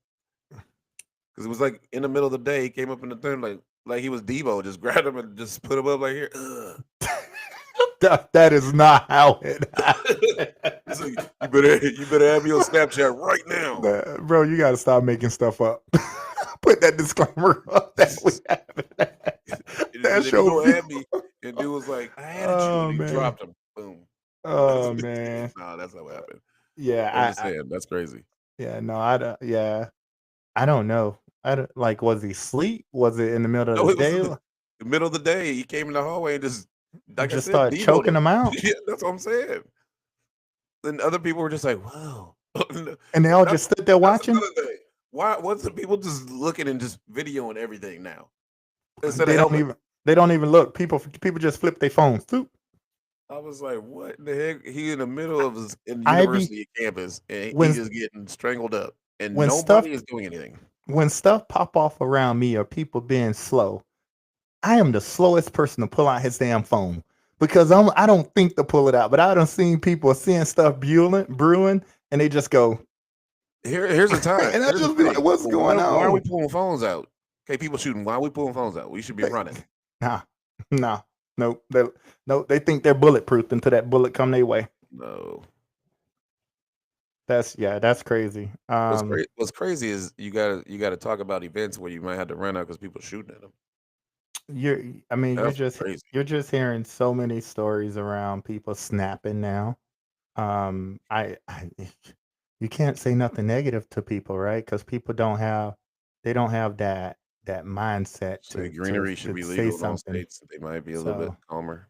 Because it was like in the middle of the day, he came up in the thing like he was Debo, just grabbed him and just put him up like here. Ugh. That is not how it happened. He's like, you better have me on Snapchat right now. Bro, you gotta stop making stuff up. Put that disclaimer up that we have it. And That's then he your go view. at me, and dude was like, "I added you," Oh and he man. dropped him. Boom. Oh man. No, that's not what happened. I'm Yeah, just saying that's crazy. no, I don't I don't know. I don't like was he asleep? Was it in the middle of No, the it was day? in the middle of the day. He came in the hallway and just, like I Just said, start Debo'd choking him. him out? Yeah, that's what I'm saying. And other people were just like, "Wow." And they all That's just stood there that's watching? another thing. Why? What's the people just looking and just videoing everything now instead of They don't helping? even they don't even look. People just flip their phones. Toop. I was like, "What in the heck?" He in the middle of his in I be university campus, and he when just getting strangled up, and when stuff nobody is doing anything. when stuff pop off around me or people being slow, I am the slowest person to pull out his damn phone because I don't think to pull it out, but I done seen people seeing stuff brewing, and they just go, Here's the time. and I Here's the just be like, thing. "What's going Why are we on?" pulling phones out? Okay, people shooting. Why are we pulling phones out? We should be They, running. nah, nah, nope. They think they're bulletproof until that bullet come their way. No. That's crazy. What's crazy is you gotta talk about events where you might have to run out because people shooting at them. I mean, That's crazy. you're just hearing so many stories around people snapping now. I you can't say nothing negative to people, right? Because people don't have that mindset Say greenery should to be say legal in all something. states. They might be a little bit So calmer.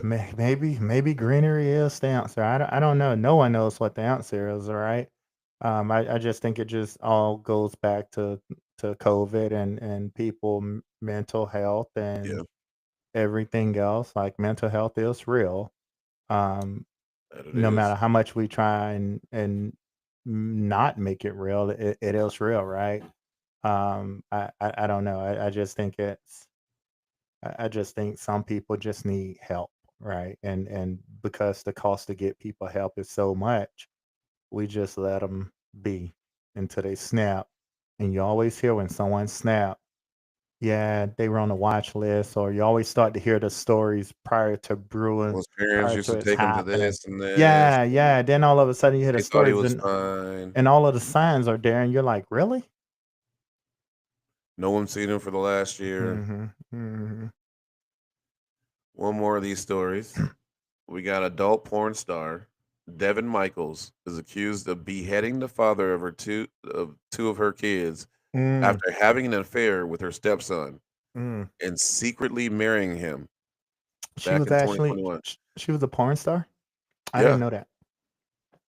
maybe greenery is the answer. I don't know. No one knows what the answer is, all right? I just think it just all goes back to COVID and people mental health Yeah, and everything else. Like mental health is real. Um, that it no is. matter how much we try and not make it real, it is real, right? I don't know. I just think I just think some people just need help, right? And because the cost to get people help is so much, we just let them be until they snap. And you always hear when someone snap, yeah, they were on the watch list, or you always start to hear the stories Most parents prior used to to it's take them to happening. this and this. Yeah, yeah. Then all of a sudden you hear the They thought he stories was fine. and all of the signs are there, and you're like, really? No one's seen him for the last year. Mm-hmm. Mm-hmm. One more of these stories. We got adult porn star Devin Michaels is accused of beheading the father of two of her kids Mm, after having an affair with her stepson mm. and secretly marrying him She back was in actually 2021. she was a porn star. I didn't Yeah. know that.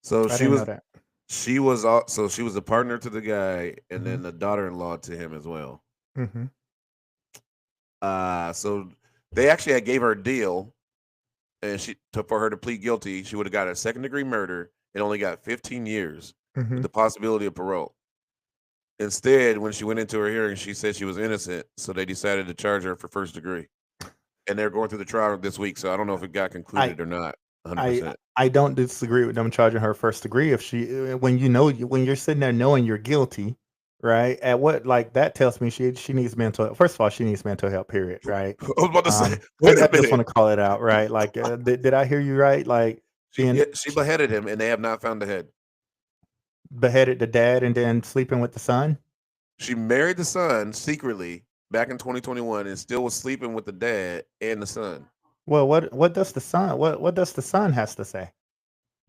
So I she didn't know was that. she was a partner to the guy and Mm-hmm. then the daughter-in-law to him as well. Mm-hmm. So they actually had gave her a deal and for her to plead guilty, she would have got a second-degree murder and only got 15 years Mm-hmm. with the possibility of parole. Instead, when she went into her hearing, she said she was innocent, so they decided to charge her for first degree. And they're going through the trial this week, so I don't know if it got I concluded or not. I 100%. I don't disagree with them charging her first degree if when when you're sitting there knowing you're guilty, right? At what like that tells me she needs mental. First of all, she needs mental help. Period. Right. I was about to say, I wait a just minute. want to call it out. Right. Like, did I hear you right? Like being She beheaded him, and they have not found the head. beheaded the dad and then sleeping with the son. She married the son secretly back in 2021, and still was sleeping with the dad and the son. Well, what does the son what does the son has to say?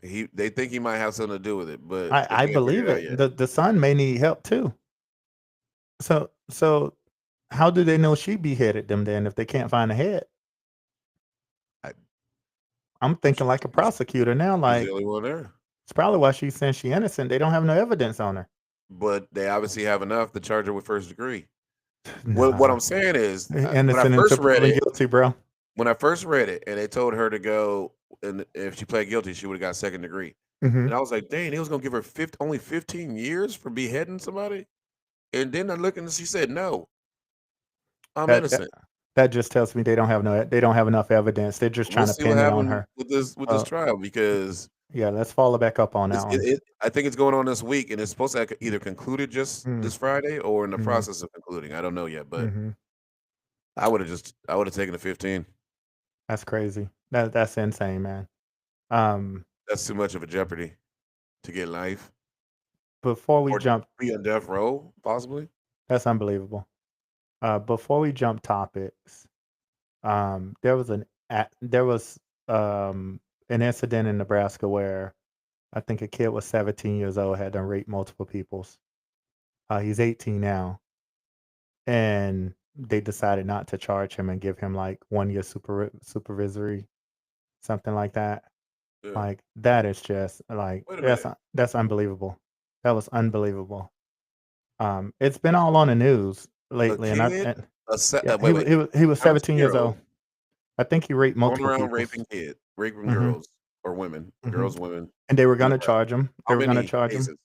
They think he might have something to do with it, but they I can't figure believe it out it. yet. The son may need help too. So how do they know she beheaded them then if they can't find the head? I, I'm thinking like a prosecutor now. She's Like the only one there. it's probably why she's saying she's innocent. They don't have no evidence on her. But they obviously have enough to charge her with first degree. What Nah, I'm saying is, when I innocent first until read proven it, guilty, bro. and they told her to go, and if she pled guilty, she would have got second degree. hmm And I was like, dang, they was gonna give her only 15 years for beheading somebody. And then I looked and she said, no, I'm That, that innocent. that just tells me they don't have enough evidence. They're just We'll trying to see what pin it on happened her. with this Uh, trial, because yeah, let's follow back up on that one. I think it's going on this week, and it's supposed to have either concluded just Mm, this Friday or in the mhm, process of concluding. I don't know yet, but mhm. I would have taken the 15. That's crazy. That's insane, man. Um, That's too much of a jeopardy to get life before we or jump, be on death row, possibly. that's unbelievable. Before we jump topics, there was an incident in Nebraska where I think a kid was 17 years old, had done raped multiple peoples. He's 18 now, and they decided not to charge him and give him like 1 year supervisory, something like that. Yeah. Like that is just like Wait a minute. that's unbelievable. That was unbelievable. It's been all on the news A lately, and kid, yeah, wait, he was 17 years 17-year-old old. I think he raped going multiple around people. raping hmm girls or women, hmm women. And they were in gonna Nebraska. charge him. They How were gonna many charge him. cases?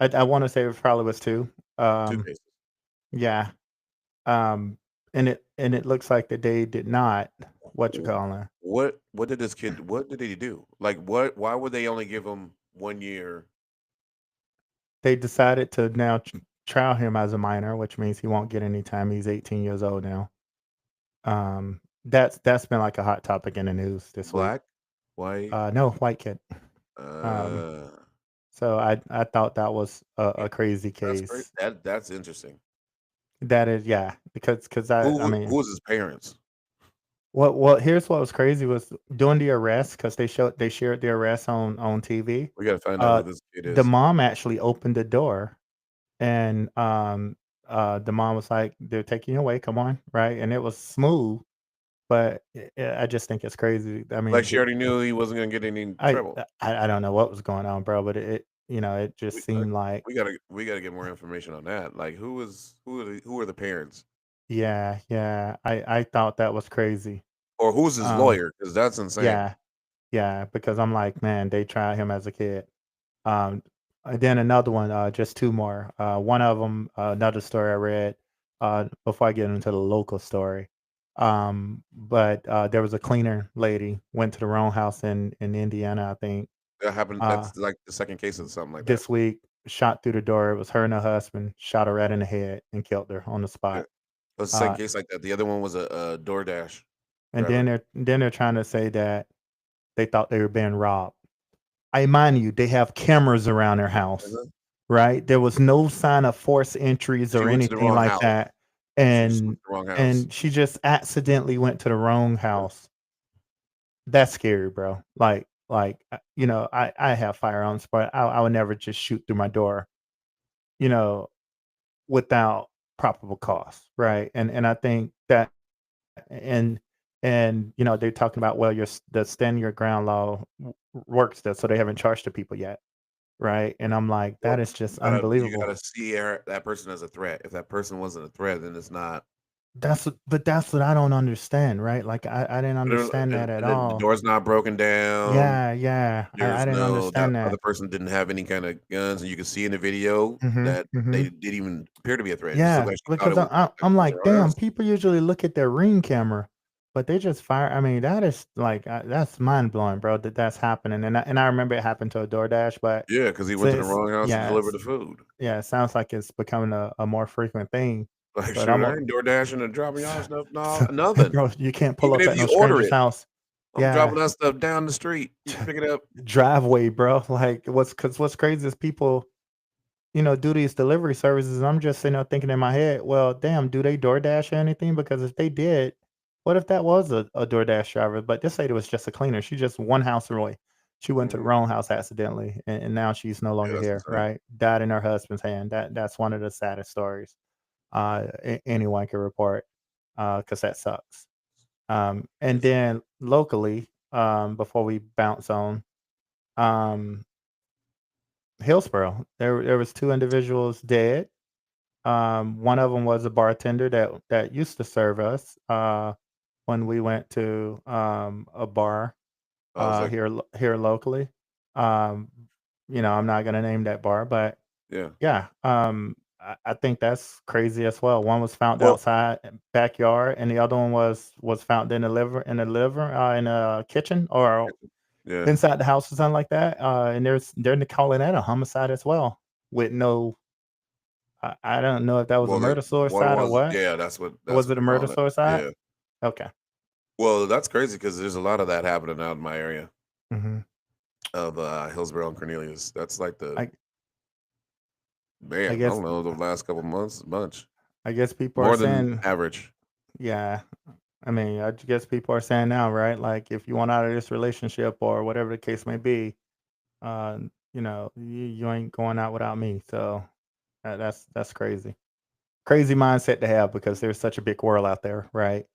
I want to say it probably was two. 2 cases. Yeah. Um, and it looks like that they did not. What you call her? What did this kid? What did he do? Like what? Why would they only give him 1 year? They decided to now trial him as a minor, which means he won't get any time. He's 18 years old now. That's been like a hot topic in the news this week. Black, white. No, white kid. Um, Uh, so I thought that was a crazy that's great. case. That's interesting. That is, yeah, because I mean, Who was his parents? here's what was crazy was during the arrest because they shared the arrest on TV. We got to find out who Uh, this kid the is. mom actually opened the door, and the mom was like, "They're taking you away. Come on, right?" And it was smooth, but I just think it's crazy. I Like mean, she already knew he wasn't gonna get any trouble. I don't know what was going on, bro, but it just We, seemed like we gotta get more information on that. Like who are the parents, yeah. I thought that was crazy. or who's his Um, lawyer? Because that's insane. yeah, because I'm like, man, they tried him as a kid. And then another one, just two more. One of them, another story I read. Before I get into the local story, but there was a cleaner lady went to the wrong house in Indiana, I think, That happened. uh, That's like the second case of something like that. this week. Shot through the door. It was her and her husband. Shot her right in the head and killed her on the Yeah, spot. that's the second Uh, case like that. The other one was a DoorDash and driver. then they're trying to say that they thought they were being robbed. I mind you, they have cameras around their house, Mhm. right? There was no sign of forced entries She or went to the anything wrong like house. that, She just went and to the wrong house. and she just accidentally went to the wrong house. That's scary, bro. I have firearms, but I would never just shoot through my door, you know, without probable cause, right? And I think that and they're talking about, well, the stand your ground law works there, so they haven't charged the people yet, right? And I'm like, Well, that is just you unbelievable. gotta see that person as a threat. If that person wasn't a threat, then it's not. That's what I don't understand, right? Like I didn't understand that at The all. door's not broken down. Yeah. I There's didn't no that understand other that. person didn't have any kind of guns, and you can see in the video Mhm, that they mhm. didn't even appear to be a threat. It just looked Yeah, like she thought because it was I'm was like, her damn, house. people usually look at their Ring camera, but they just fire. I mean, that is like that's mind blowing, bro. That's happening, and I remember it happened to a DoorDash, but Yeah, because he went to the since wrong house to yeah, deliver the food. yeah, it sounds like it's becoming a more frequent thing. Like, But shoot, I'm I ain't door dashing and dropping y'all stuff. No, so, nothing. bro, you can't pull Even up if at no you order stranger's it, house. I'm Yeah, dropping that stuff down the street. You can pick it up. driveway, bro. Like what's crazy is people, do these delivery services. And I'm just sitting there thinking in my head, well, damn, do they DoorDash or anything? Because if they did, what if that was a DoorDash driver? But this lady was just a cleaner. She just one house away. She went to the Mhm. wrong house accidentally, and now she's no Yeah, longer that's here. insane. Right, died in her husband's hand. That's one of the saddest stories anyone can report, because that sucks. And then locally. before we bounce on. Um, Hillsborough. There was two individuals dead. One of them was a bartender that used to serve us when we went to a bar I was like, here locally. Um, I'm not gonna name that bar, but yeah. yeah, I think that's crazy as well. One was found Well, outside backyard, and the other one was found in a kitchen or yeah. inside the house or something like that. And they're calling that a homicide as well with no. I don't know if that was a Well, murder what it suicide or was, what. yeah, that's what Was it they're a murder calling it. suicide? Yeah. Okay. Well, that's crazy because there's a lot of that happening out in my area hmm of Hillsborough and Cornelius. That's like the I I man. I guess don't know the last couple months, a bunch I guess people are more than saying, average. yeah. I mean, I guess people are saying now, right? Like, if you want out of this relationship or whatever the case may be, you ain't going out without me. So that's crazy. Crazy mindset to have because there's such a big world out there, right?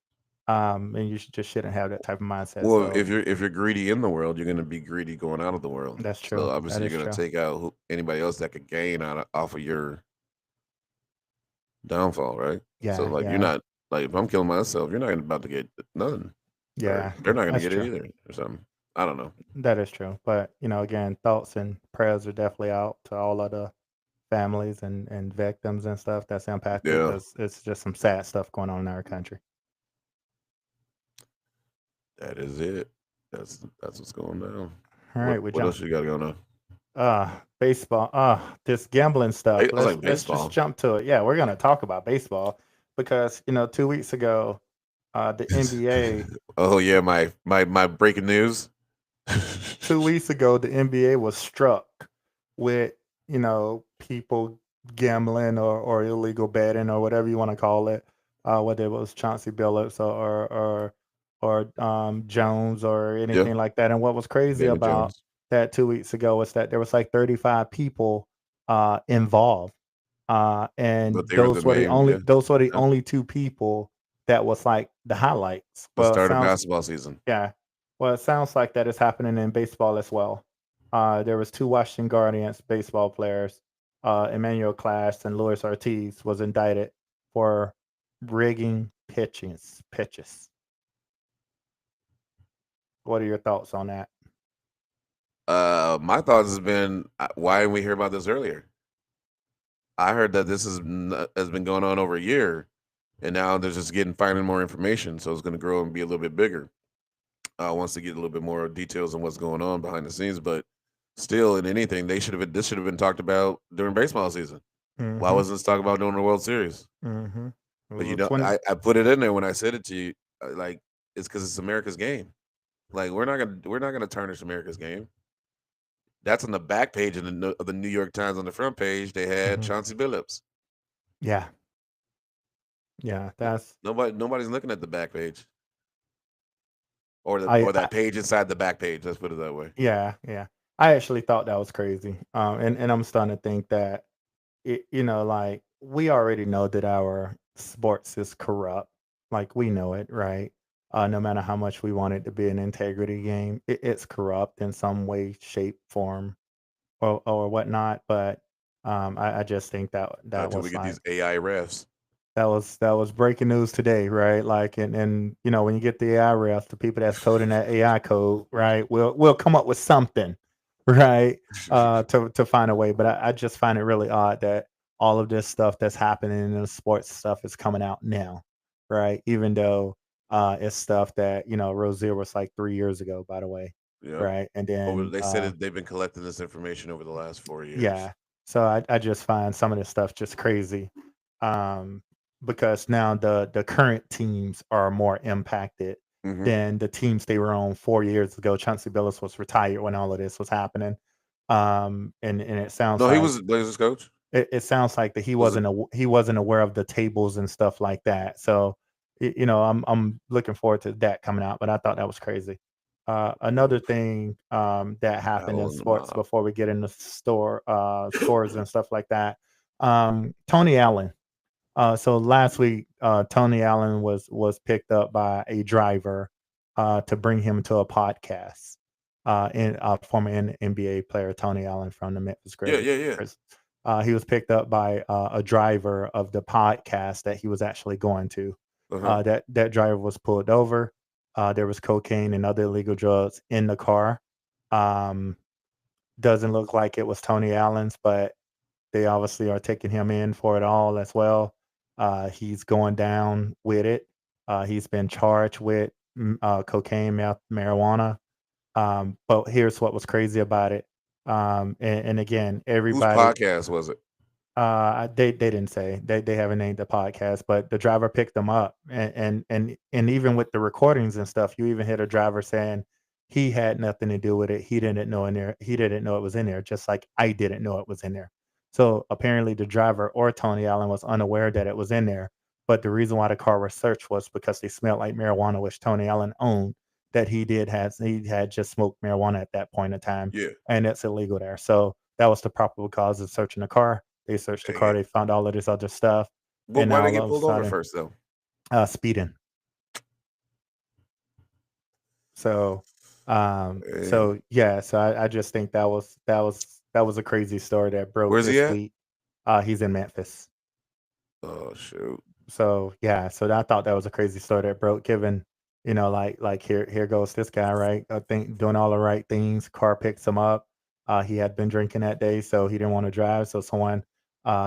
And you just shouldn't have that type of mindset. Well, So if you're greedy in the world, you're going to be greedy going out of the world. that's So true. That obviously, is you're going to true. take out anybody else that could gain off of your downfall, right? So Yeah, like, you're yeah, not like if I'm killing myself, you're not about to get none, or yeah. they're not going to That's get it true. either, or something. I don't know. That is true. But again, thoughts and prayers are definitely out to all of the families and victims and stuff that's impacted Yeah, because it's just some sad stuff going on in our country. that is it. That's what's going down. All right, we What jump. else you got going on? Baseball. This gambling stuff. I was like Let's just baseball. jump to it. Yeah, we're gonna talk about baseball because 2 weeks ago, the NBA. Oh yeah, my breaking news. 2 weeks ago, the NBA was struck with people gambling or illegal betting or whatever you want to call it. Whether it was Chauncey Billups or Jones or Yeah, anything like that. And what was crazy Damon about Jones. that 2 weeks ago was that there was like 35 people involved, and But they were the yeah. those were the Yeah. only two people that was like the highlights. The Well, it start of sounds basketball season. yeah. Well, it sounds like that is happening in baseball as well. There was two Washington Guardians baseball players, Emmanuel Class and Luis Ortiz, was indicted for rigging pitches. What are your thoughts on that? My thoughts has been why didn't we hear about this earlier? I heard that this has been going on over a year, and now they're just finding more information, so it's going to grow and be a little bit bigger. Once they get a little bit more details on what's going on behind the scenes, but still, in anything, this should have been talked about during baseball season. Why Mm-hmm. wasn't this talked about during the World Series? Mm-hmm. But Well, 20. I put it in there when I said it to you. Like it's because it's America's game. Like we're not gonna tarnish America's game. That's on the back page of the New York Times. On the front page, they had Mhm. Chauncey Billups. Yeah, yeah. That's Nobody's looking at the back page or I that page inside the back page. Let's put it that way. Yeah, yeah. I actually thought that was crazy. And I'm starting to think that like we already know that our sports is corrupt. Like we know it, right? No matter how much we want it to be an integrity game, it's corrupt in some way, shape, form, or whatnot. But I just think that Until we was get like these AI refs. that was breaking news today, right? Like, and when you get the AI refs, the people that's coding that AI code, right, we'll come up with something, right, to find a way. But I just find it really odd that all of this stuff that's happening in the sports stuff is coming out now, right? Even though it's stuff that Rozier was like 3 years ago, by the way, Yep. right? And Well, then they said they've been collecting this information over the last 4 years. yeah, so I just find some of this stuff just crazy. Um, because now the current teams are more impacted Mhm. than the teams they were on 4 years ago. Chauncey Billups was retired when all of this was happening. And it sounds No, he like was Blazers coach. it sounds like that Was it? he wasn't aware of the tables and stuff like that. So I'm looking forward to that coming out. But I thought that was crazy. Another thing that happened in Hell in the sports mob. before we get into scores and stuff like that. Tony Allen. So last week, Tony Allen was picked up by a driver to bring him to a podcast. In former NBA player Tony Allen from the Memphis Yeah, Grizzlies. He was picked up by a driver of the podcast that he was actually going to. That driver was pulled over. There was cocaine and other illegal drugs in the car. Doesn't look like it was Tony Allen's, but they obviously are taking him in for it all as well. He's going down with it. He's been charged with cocaine, marijuana. But here's what was crazy about it. And again, Whose everybody, podcast was it? they didn't say. They haven't named the podcast, but the driver picked them up, and even with the recordings and stuff, you even hear the driver saying he had nothing to do with it. He didn't know he didn't know it was in there, just like I didn't know it was in there. So apparently, the driver or Tony Allen was unaware that it was in there. But the reason why the car was searched was because they smelled like marijuana, which Tony Allen owned. That he had just smoked marijuana at that point in time, Yeah. and it's illegal there. So that was the probable cause of searching the car. They searched the car. They found all of this other stuff. But and why now they get all of a pulled over sudden, first though? Speeding. So, Man. yeah. So I just think that was a crazy story that broke Where's he this at? week. He's in Memphis. Oh shoot. So yeah. So I thought that was a crazy story that broke. Given like here goes this guy, right? I think doing all the right things. Car picks him up. He had been drinking that day, so he didn't want to drive. So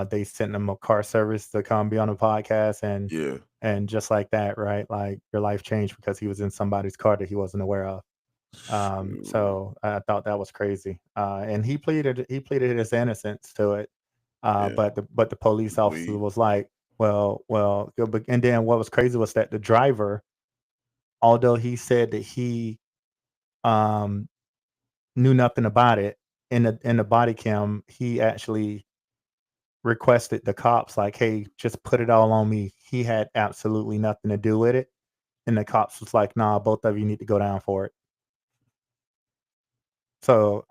they sent him a car service to come be on the podcast, Yeah. and just like that, right? Like your life changed because he was in somebody's car that he wasn't aware of. Shoot. So I thought that was crazy. And he pleaded his innocence to it. Yeah. But the police officer Weed. was like, well, and then what was crazy was that the driver, although he said that he knew nothing about it, in the body cam, he actually requested the cops like, hey, just put it all on me. He had absolutely nothing to do with it. And the cops was like, nah, both of you need to go down for it. So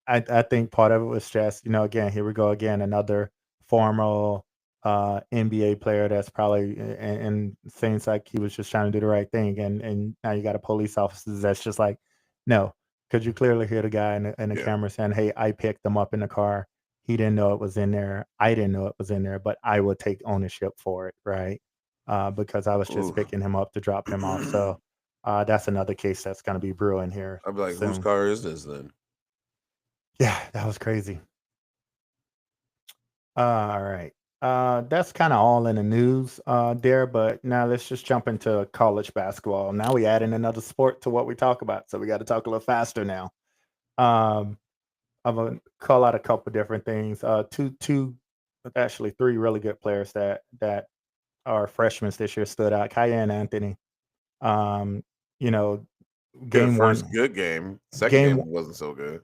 I think part of it was just, again, here we go again, another former NBA player that's probably, and seems like he was just trying to do the right thing. And now you got a police officer that's just like, no, because you clearly hear the guy in the camera saying, hey, I picked him up in the car. He didn't know it was in there. I didn't know it was in there, but I would take ownership for it, right? Because I was just picking him up to drop him off. So that's another case that's going to be brewing here. I'd be like, soon. whose car is this then? Yeah, that was crazy. All right. That's kind of all in the news there, but now let's just jump into college basketball. Now we add in another sport to what we talk about, so we got to talk a little faster now. I'm gonna call out a couple different things. Actually three really good players that are freshmen this year stood out. Kaya and Anthony. Game one. First good game. Second game wasn't so good.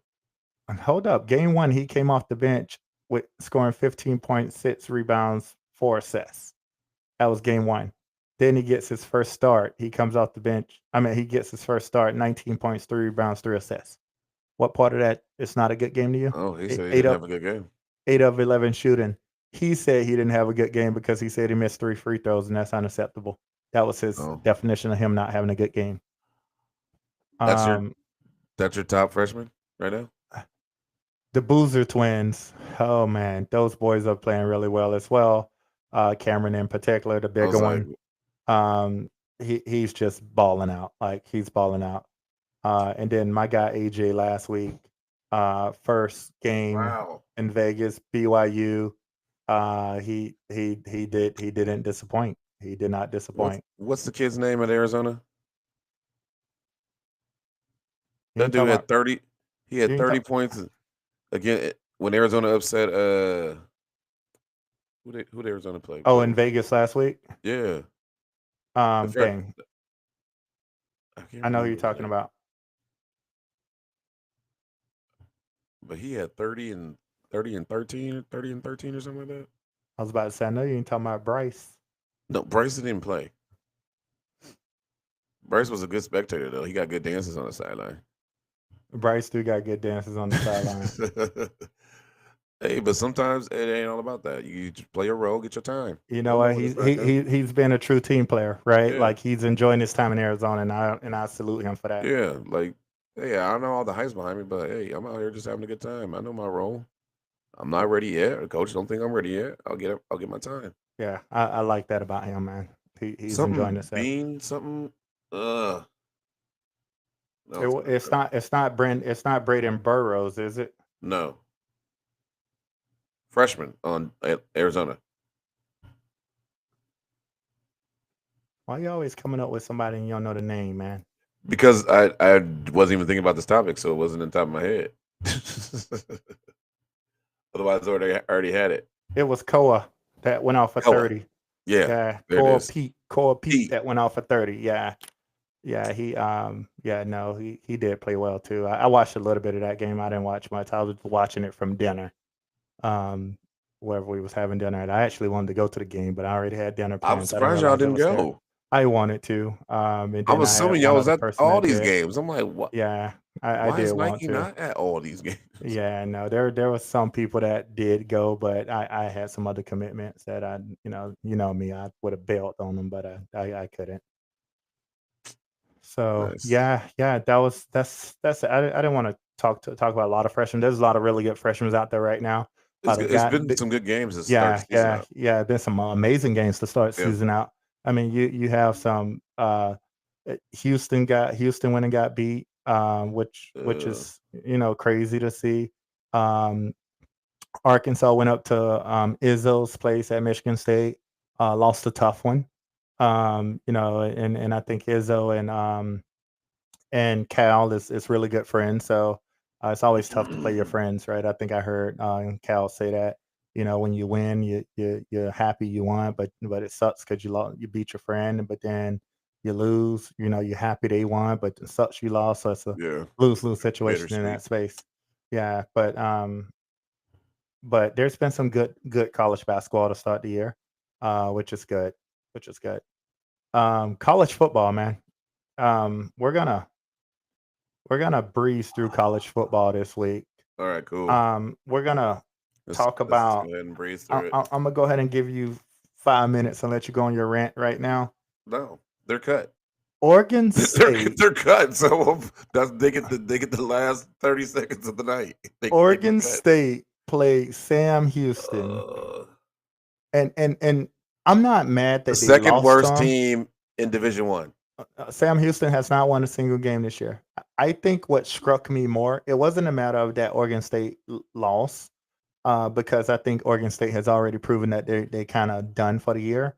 Hold up. Game one, he came off the bench with scoring 15.6 rebounds, 4 assists. That was game one. Then he gets his first start. He comes off the bench. He gets his first start, 19 points, 3 rebounds, 3 assists. What part of that is not a good game to you? Oh, he said he didn't have a good game. 8 of 11 shooting. He said he didn't have a good game because he said he missed 3 free throws, and that's unacceptable. That was his definition of him not having a good game. That's your top freshman right now? The Boozer twins. Oh man, those boys are playing really well as well. Cameron in particular, the bigger one. He's just balling out. Like he's balling out. And then my guy AJ last week, first game in Vegas, BYU. He didn't disappoint. He did not disappoint. What's the kid's name at Arizona? That dude had 30. He had 30 points again when Arizona upset. Who did Arizona play? Oh, in Vegas last week. Yeah. Dang. I know who you're talking about. But he had 30 and 13 or something like that. I was about to say, I know you ain't talking about Bryce. No, Bryce didn't play. Bryce was a good spectator though. He got good dances on the sideline. Bryce do got good dances on the sideline. Hey, but sometimes it ain't all about that. You just play your role, get your time. You know Don't know what? when it's He's back up. he's been a true team player, right? Yeah, Like he's enjoying his time in Arizona, and I salute him for that. yeah. Like, hey, I don't know all the hype's behind me, but hey, I'm out here just having a good time. I know my role. I'm not ready yet. The coach don't think I'm ready yet. I'll get my time. Yeah, I like that about him, man. He's enjoying Something himself. bean, something. Uh, no, it's not It's Brett. not it's not Braden Burrows, is it? No, freshman on Arizona. Why you always coming up with somebody and you don't know the name, man? Because I wasn't even thinking about this topic, so it wasn't in the top of my head. Otherwise, I already had it. It was Koa that went off for Koa. 30. Yeah, Yeah, there it is. Koa Pete Pete. that went off for 30. Yeah. Yeah, he did play well too. I watched a little bit of that game. I didn't watch much. I was watching it from dinner. Um, wherever we was having dinner. And I actually wanted to go to the game, but I already had dinner I'm plans. I didn't surprised y'all realize I didn't was there. go. I wanted to. And I'm then I had assuming y'all one was other at person all that these did. games. I'm like, what? Yeah, I Why did is want Nike to. not at all these games? Yeah, no, there was some people that did go, but I had some other commitments that I, you know me, I would have bailed on them, but I couldn't. So Nice. that's I didn't want to talk about a lot of freshmen. There's a lot of really good freshmen out there right now. It's The good. It's guy, been some good games to start the season out. yeah. There's some amazing games to start Yeah. season out. I mean, you have some Houston went and got beat, which is crazy to see. Um, Arkansas went up to Izzo's place at Michigan State, lost a tough one. And I think Izzo and Cal is really good friends. So it's always tough to play your friends, right? I think I heard Cal say that. When you win, you're happy you won, but it sucks because you beat your friend, but then you lose. You're happy they won, but it sucks you lost. So it's a Yeah. lose situation in Bittersweet. that space. Yeah, but there's been some good college basketball to start the year, which is good. Which is good. College football, man. We're gonna breeze through college football this week. All right, cool. We're gonna talk Let's about. go ahead and breeze I'm through it. gonna go ahead and give you 5 minutes and let you go on your rant right now. No, they're cut. Oregon They're, State. they're cut. So they get the last 30 seconds of the night. They get Oregon cut. State played Sam Houston, Uh, and I'm not mad the that they second lost worst them. team in Division One. Sam Houston has not won a single game this year. I think what struck me more, it wasn't a matter of that Oregon State loss, because I think Oregon State has already proven that they kind of done for the year.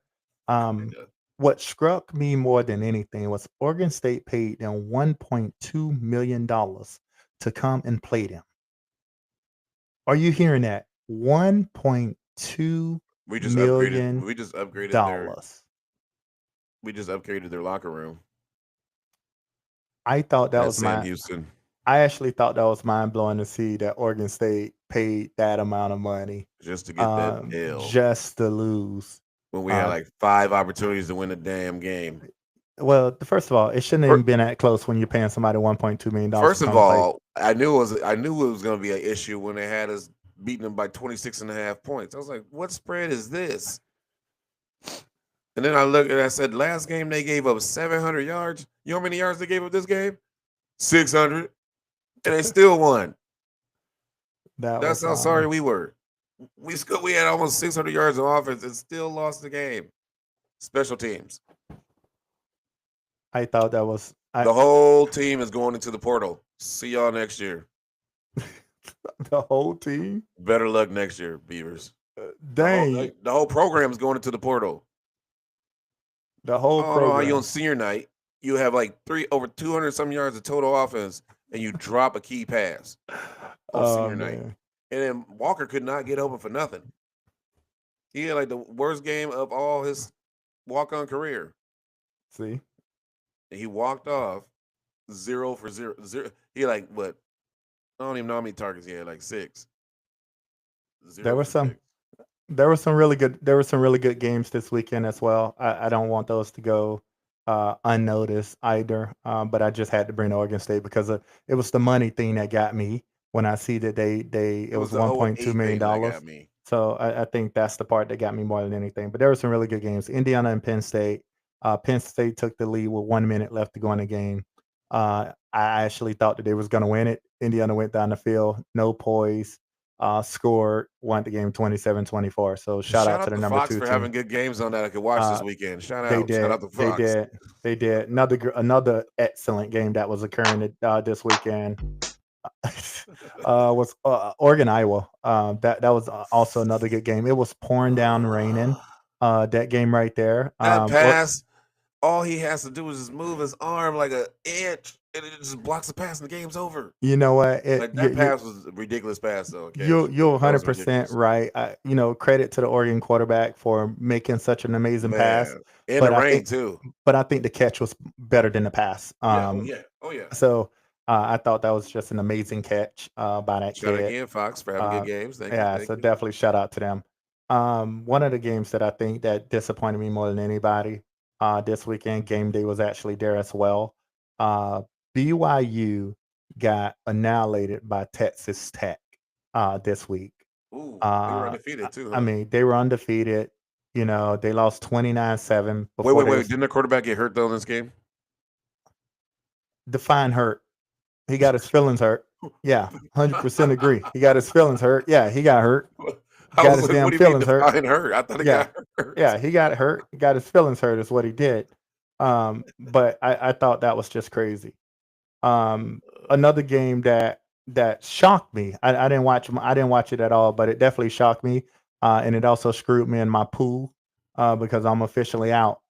What struck me more than anything was Oregon State paid them $1.2 million to come and play them. Are you hearing that? $1.2 We just million. upgraded. We just upgraded their locker room. I thought that At was Sam Houston. I actually thought that was mind blowing to see that Oregon State paid that amount of money Just to get that L. just to lose. When we had like 5 opportunities to win a damn game. Well, first of all, it shouldn't have even been that close when you're paying somebody $1.2 million. First of all, I knew it was going to be an issue when they had us beating them by 26.5 points. I was like, what spread is this? And then I looked and I said, last game they gave up 700 yards. You know how many yards they gave up this game? 600. And they still won. That's how sorry we were. We had almost 600 yards of offense and still lost the game. Special teams. I thought that was the whole team is going into the portal. See y'all next year. The whole team? Better luck next year, Beavers. Dang. The whole program is going into the portal. The whole program. You on senior night, you have like over 200 some yards of total offense, and you drop a key pass on senior night. And then Walker could not get open for nothing. He had like the worst game of all his walk-on career. See? And he walked off 0 for 0. He like what? I don't even know how many targets he had, like 6. There were some really good games this weekend as well. I don't want those to go unnoticed either. But I just had to bring Oregon State because it was the money thing that got me. when I see that it was the 1.2 0-8 million thing that got dollars. me. So I think that's the part that got me more than anything. But there were some really good games. Indiana and Penn State. Penn State took the lead with 1 minute left to go in the game. I actually thought that they was going to win it. Indiana went down the field, no poise, scored, won the game 27-24. So shout out to the number Fox 2 for team. having good games on that I could watch this Uh, weekend. Shout They out did. to They Fox. did. They did. Another excellent game that was occurring this weekend was Oregon Iowa. That was also another good game. It was pouring down raining. That game right there. That pass, all he has to do is just move his arm like an inch, and it just blocks the pass, and the game's over. You know what? That pass was a ridiculous pass, though. Okay, You're That was 100% ridiculous. right. Credit to the Oregon quarterback for making such an amazing pass. Man, in But the I rain think, too. but I think the catch was better than the pass. Oh yeah. So I thought that was just an amazing catch by that Shout out kid. again, Fox, for having good games. Thank Yeah, you. so definitely shout out to them. One of the games that I think that disappointed me more than anybody this weekend, game day was actually there as well. BYU got annihilated by Texas Tech this week. Ooh, they were undefeated too. Huh? I mean, they were undefeated. You know, they lost 29-7. Wait. Didn't their quarterback get hurt though in this game? Define hurt. He got his feelings hurt. Yeah, 100% agree. He got his feelings hurt. Yeah, he got hurt. Got his damn feelings hurt. I thought he got hurt. Yeah, he got hurt. He got his feelings hurt is what he did. But I thought that was just crazy. Another game that shocked me. I didn't watch it at all, but it definitely shocked me. And it also screwed me in my pool because I'm officially out.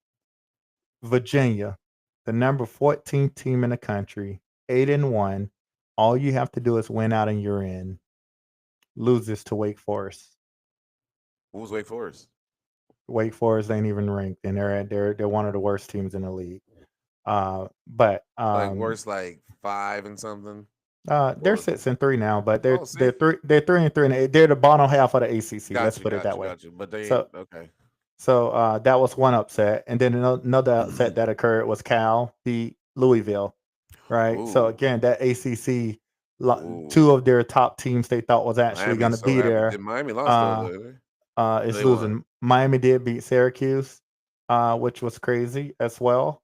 Virginia, the number 14 team in the country, 8-1. All you have to do is win out and you're in. Loses to Wake Forest. Who's Wake Forest? Wake Forest ain't even ranked, and they're one of the worst teams in the league. But like worse, like 5 and something. They're 6-3 now, but they're 3-3 and they're the bottom half of the ACC. Let's put it that way. But they okay. So that was one upset, and then another upset that occurred was Cal beat Louisville, right? Ooh. So again, that ACC, 2 of their top teams they thought was actually going to be there. Did Miami lost it's losing. Won. Miami did beat Syracuse, which was crazy as well.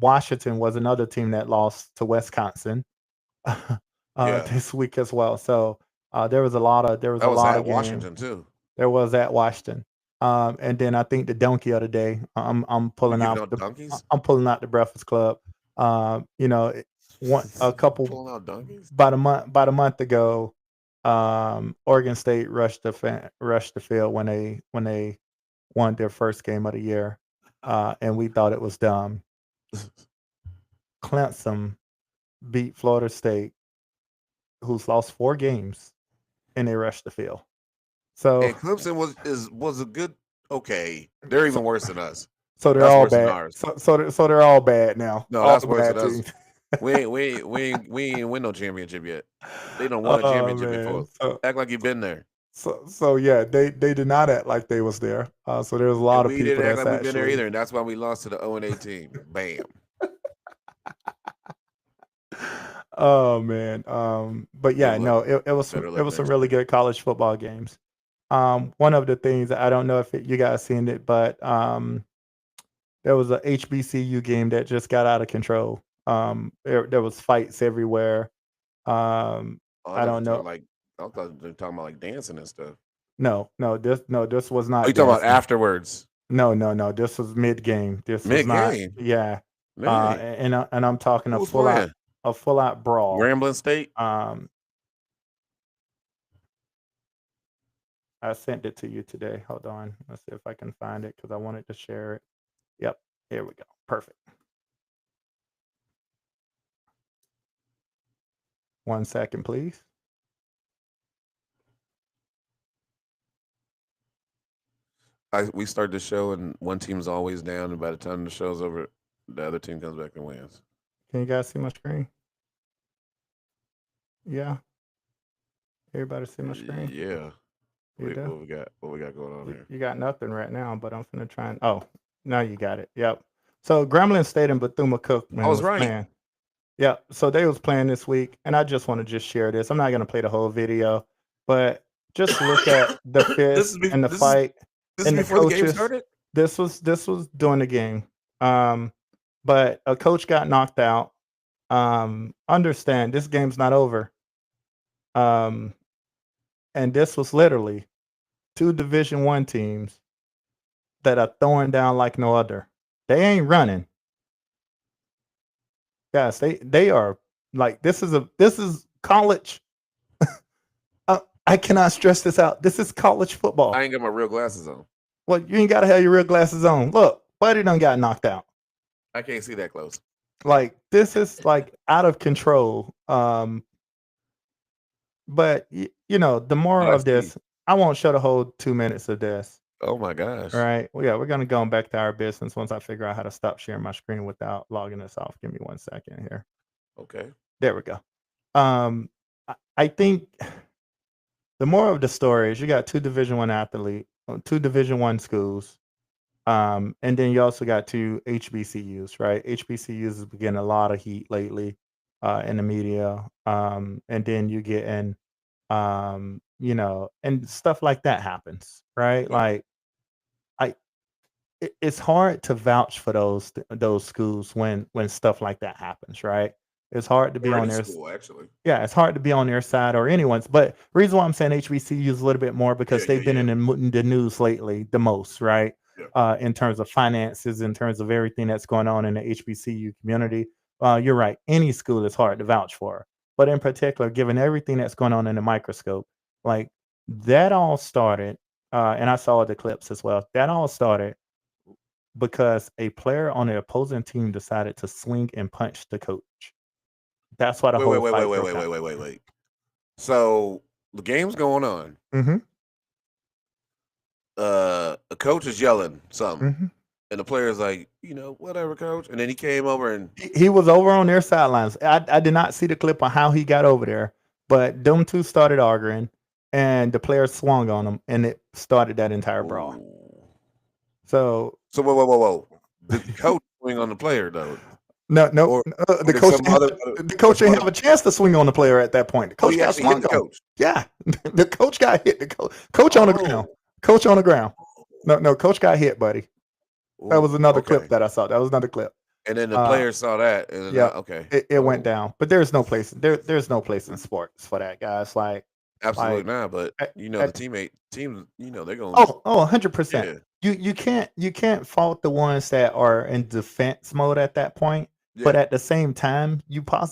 Washington was another team that lost to Wisconsin this week as well. So there was a lot of games. Washington too. There was at Washington. And then I think the donkey of the day. I'm pulling out the Breakfast Club. A couple pulling out donkeys? About a month ago, Oregon State rushed the field when they won their first game of the year, and we thought it was dumb. Clemson beat Florida State, who's lost 4 games, and they rushed the field. So and Clemson was a good okay. They're even worse than us. So they're all bad. So they're all bad now. No, that's worse than us. We ain't win no championship yet. They don't won a championship before. So, act like you've been there. So yeah, they did not act like they was there. So there's a lot of people. We didn't act like we've been there either, and that's why we lost to the 0-8 team. Bam. Oh man. But yeah, no, it was some really good college football games. One of the things, I don't know if you guys seen it, but there was a HBCU game that just got out of control. There was fights everywhere. I don't know. I thought they were talking about like dancing and stuff. No, this was not. Are you talking about afterwards? No. This was mid game. This mid was not. Yeah. And I'm talking a full out brawl. Grambling State. I sent it to you today. Hold on. Let's see if I can find it because I wanted to share it. Yep. Here we go. Perfect. 1 second, please. We start the show and one team's always down, and by the time the show's over, the other team comes back and wins. Can you guys see my screen? Yeah. Everybody see my screen? Yeah. What we got going on here? You got nothing right now, but I'm finna try and now you got it. Yep. So Grambling State and Bethune-Cookman. I was right. Yeah, so they was playing this week, and I just want to just share this. I'm not gonna play the whole video, but just look at the This is fist and the this is fight this is and the before the game coaches. started. This was during the game. But a coach got knocked out. Understand this game's not over. Um, and this was literally two Division One teams that are throwing down like no other. They ain't running. Guys, they are like this is college. I cannot stress this out. This is college football. I ain't got my real glasses on. Well, you ain't gotta have your real glasses on. Look, Buddy done got knocked out. I can't see that close. Like this is like out of control. But you know, the moral I of this, see. I won't show the whole 2 minutes of this. Oh my gosh. All right. Well, yeah, we're gonna go back to our business once I figure out how to stop sharing my screen without logging this off. Give me 1 second here. Okay. There we go. I think the moral of the story is you got two Division One athlete, two Division One schools, and then you also got two HBCUs, right? HBCUs is getting a lot of heat lately in the media, and then you get in, you know, and stuff like that happens, right? Yeah. Like, it's hard to vouch for those schools when stuff like that happens, right? It's hard to be Or on any their school, actually. yeah, it's hard to be on their side or anyone's. But reason why I'm saying HBCU is a little bit more because Yeah, they've been in the news lately the most, right? Yeah. In terms of finances, in terms of everything that's going on in the HBCU community. You're right. Any school is hard to vouch for, but in particular, given everything that's going on in the microscope, like that all started, and I saw the clips as well. That all started because a player on the opposing team decided to swing and punch the coach. That's why the whole fight broke out. Wait. So the game's going on. Mm-hmm. The coach is yelling something, Mm-hmm. and the player's like, whatever, coach. And then he came over and He was over on their sidelines. I did not see the clip on how he got over there, but them two started arguing, and the player swung on him, and it started that entire brawl. Ooh. So whoa. Did the coach swing on the player though? no, Or the did coach some other- the coach didn't have a chance to swing on the player at that point. The Oh, coach he got actually hit swung the on. coach. Yeah, the coach got hit. The coach on the ground. Coach on the ground. No, coach got hit, buddy. That was another clip that I saw. That was another clip. And then the player saw that. And then, Yeah. okay. It went down. But there's no place. There's no place in sports for that, guys. Like Absolutely like, not. But the teams, they're going. 100%. Yeah. You can't fault the ones that are in defense mode at that point. Yeah. But at the same time,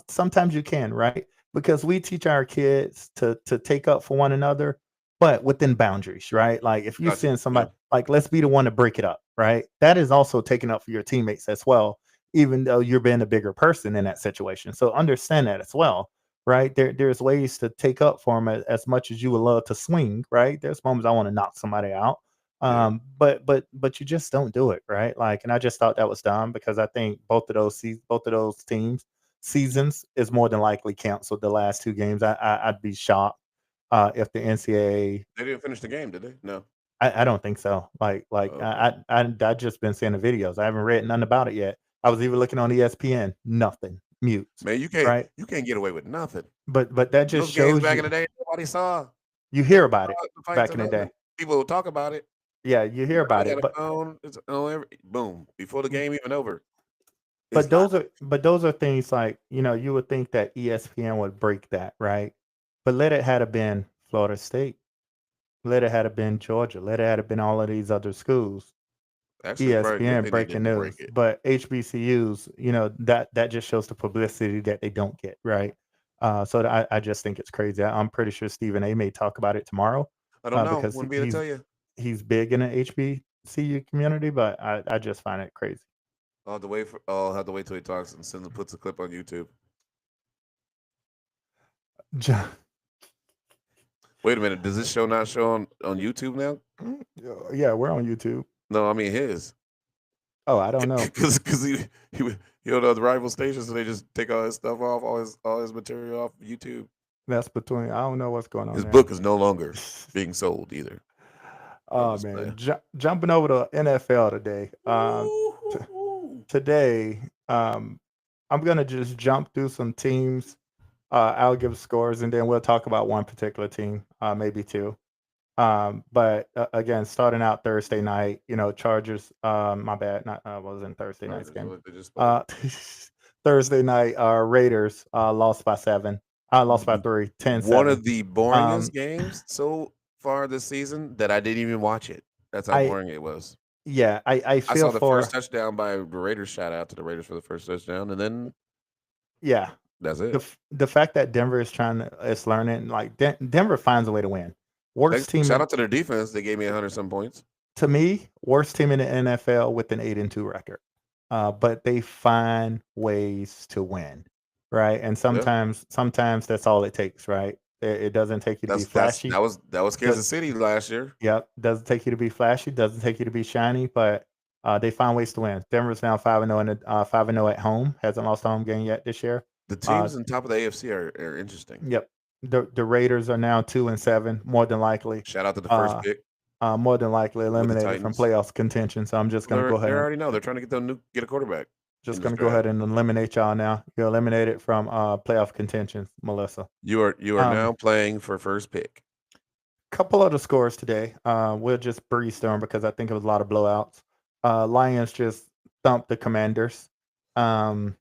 sometimes you can, right? Because we teach our kids to take up for one another, but within boundaries, right? Like if you Gotcha. send somebody, like let's be the one to break it up, right? That is also taking up for your teammates as well, even though you're being a bigger person in that situation. So understand that as well, right? There's ways to take up for them as much as you would love to swing, right? There's moments I want to knock somebody out. But you just don't do it, right? Like, and I just thought that was dumb because I think both of those teams seasons is more than likely canceled. The last two games, I'd be shocked if the NCAA. They didn't finish the game, did they? No, I don't think so. Like I just been seeing the videos. I haven't read nothing about it yet. I was even looking on ESPN. Nothing. Mute. man, you can't right? You can't get away with nothing. But that just Those games shows back you. in the day, nobody saw. You hear about it the fights back in the and day. People will talk about it. Yeah, you hear about it. But It's boom before the game even over. But those are things like, you would think that ESPN would break that, right? But let it had been Florida State, let it had been Georgia, let it had been all of these other schools. Actually, ESPN breaking news, but HBCUs, that just shows the publicity that they don't get, right? So I just think it's crazy. I'm pretty sure Stephen A. may talk about it tomorrow. I don't know. Because Wouldn't be able to tell you. He's big in the HBCU community, but I just find it crazy. I'll have to wait till he talks and puts a clip on YouTube. Wait a minute. Does this show not show on YouTube now? Yeah, we're on YouTube. No, I mean his. Oh, I don't know. Because he don't know the rival stations, so they just take all his stuff off, all his material off YouTube. That's between. I don't know what's going on. His book is no longer being sold either. Oh man, jumping over to NFL today. Today, I'm gonna just jump through some teams. I'll give scores, and then we'll talk about one particular team, maybe two. But again, starting out Thursday night, Chargers. My bad, not wasn't Thursday night's game. Thursday night, Raiders lost by 7. Lost by 3, 10-7. One of the boringest games so far this season that I didn't even watch it. That's how boring it was. Yeah, I feel saw the first touchdown by the Raiders. Shout out to the Raiders for the first touchdown, and then that's it. The fact that Denver is learning, like Denver finds a way to win. Shout out to their defense. They gave me 100-some points. To me, worst team in the NFL with an 8-2 record. But they find ways to win, right? And sometimes that's all it takes, right? It doesn't take you to be flashy. That was Kansas City last year. Yep, doesn't take you to be flashy, doesn't take you to be shiny, but they find ways to win. Denver's now 5-0 and 5-0 at home. Hasn't lost a home game yet this year. The teams on top of the AFC are interesting. Yep. The Raiders are now 2-7, more than likely. Shout out to the first pick. More than likely eliminated from playoffs contention. So I'm just going to go ahead. They already know they're trying to get a quarterback. Just going to go ahead and eliminate y'all now. You're eliminated from playoff contention, Melissa. You are now playing for first pick. Couple other scores today. We'll just breeze through them because I think it was a lot of blowouts. Lions just thumped the Commanders. It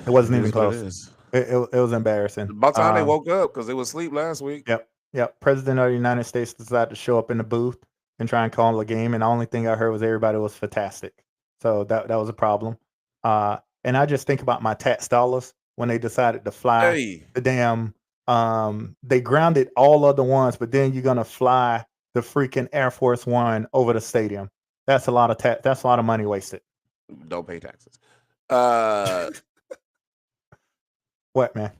wasn't even close. It was embarrassing. About time they woke up because they was asleep last week. Yep. President of the United States decided to show up in the booth and try and call a game, and the only thing I heard was everybody was fantastic. So that was a problem. And I just think about my tax dollars when they decided to fly the damn. They grounded all other ones, but then you're gonna fly the freaking Air Force One over the stadium. That's a lot of That's a lot of money wasted. Don't pay taxes. What, man?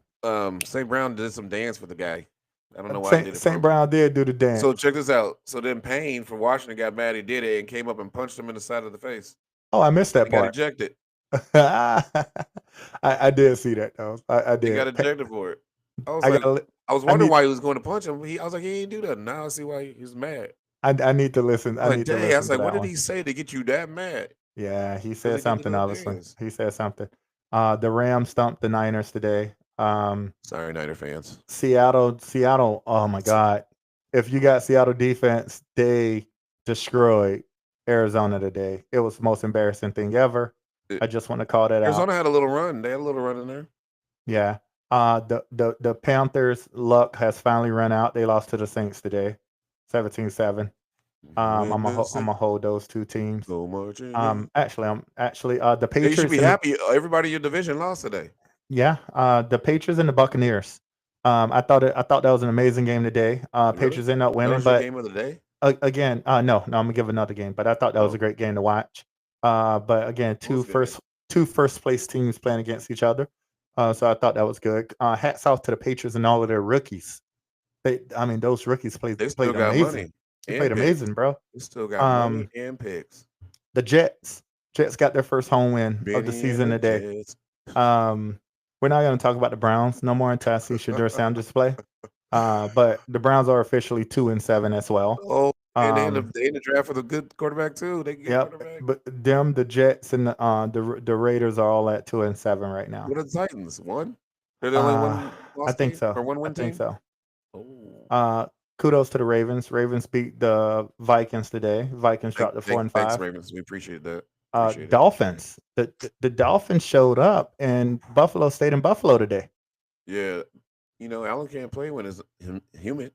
St. Brown did some dance for the guy. I don't know why he did it. St. Brown did do the dance. So check this out. So then Payne from Washington got mad. He did it and came up and punched him in the side of the face. Oh, I missed that part. Got ejected. I did see that though. I did. He got ejected for it. I was wondering why he was going to punch him. I was like, he ain't do that. Now I see why he was mad. I need to listen. I was like, what did he say to get you that mad? Yeah, he said something. Obviously, he said something. The Rams stumped the Niners today. Sorry, Niner fans. Seattle. Oh my God! If you got Seattle defense, they destroyed Arizona today. It was the most embarrassing thing ever. I just want to call that out. Arizona had a little run. They had a little run in there. Yeah. The Panthers' luck has finally run out. They lost to the Saints today, 17-7. I'm gonna hold those two teams. Actually, the Patriots. You should be happy. Everybody in your division lost today. Yeah, the Patriots and the Buccaneers. I thought that was an amazing game today. Patriots ended up winning, but game of the day. Again, no, I'm gonna give another game, but I thought that was a great game to watch. But again, two first place teams playing against each other. So I thought that was good. Hats off to the Patriots and all of their rookies. Those rookies played amazing. Money. They played amazing, bro. They still got money and picks. The Jets got their first home win of the season today. We're not going to talk about the Browns no more until I see Shedeur Sanders play. But the Browns are officially 2-7 as well. Oh, and they in the draft for the good quarterback too. They get quarterback. But the Jets and the Raiders are all at 2-7 right now. What are the Titans? One? They're the only one. I think so. Or one win team? I think so. Oh. Kudos to the Ravens. Ravens beat the Vikings today. Vikings dropped to 4-5. Thanks, Ravens. We appreciate that. Dolphins. The Dolphins showed up, and Buffalo stayed in Buffalo today. Yeah, Allen can't play when it's humid.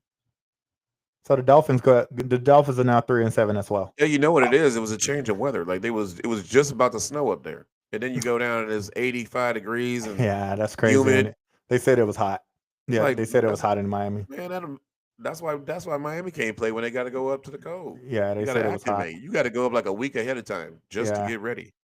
So the Dolphins are now 3-7 as well. Yeah, you know what it is? It was a change of weather. Like it was just about to snow up there, and then you go down and it's 85 degrees and that's crazy. Humid. They said it was hot. Yeah, they said it was hot in Miami. Man, that's why Miami can't play when they got to go up to the cold. Yeah, they said it was hot. You got to go up like a week ahead of time just to get ready.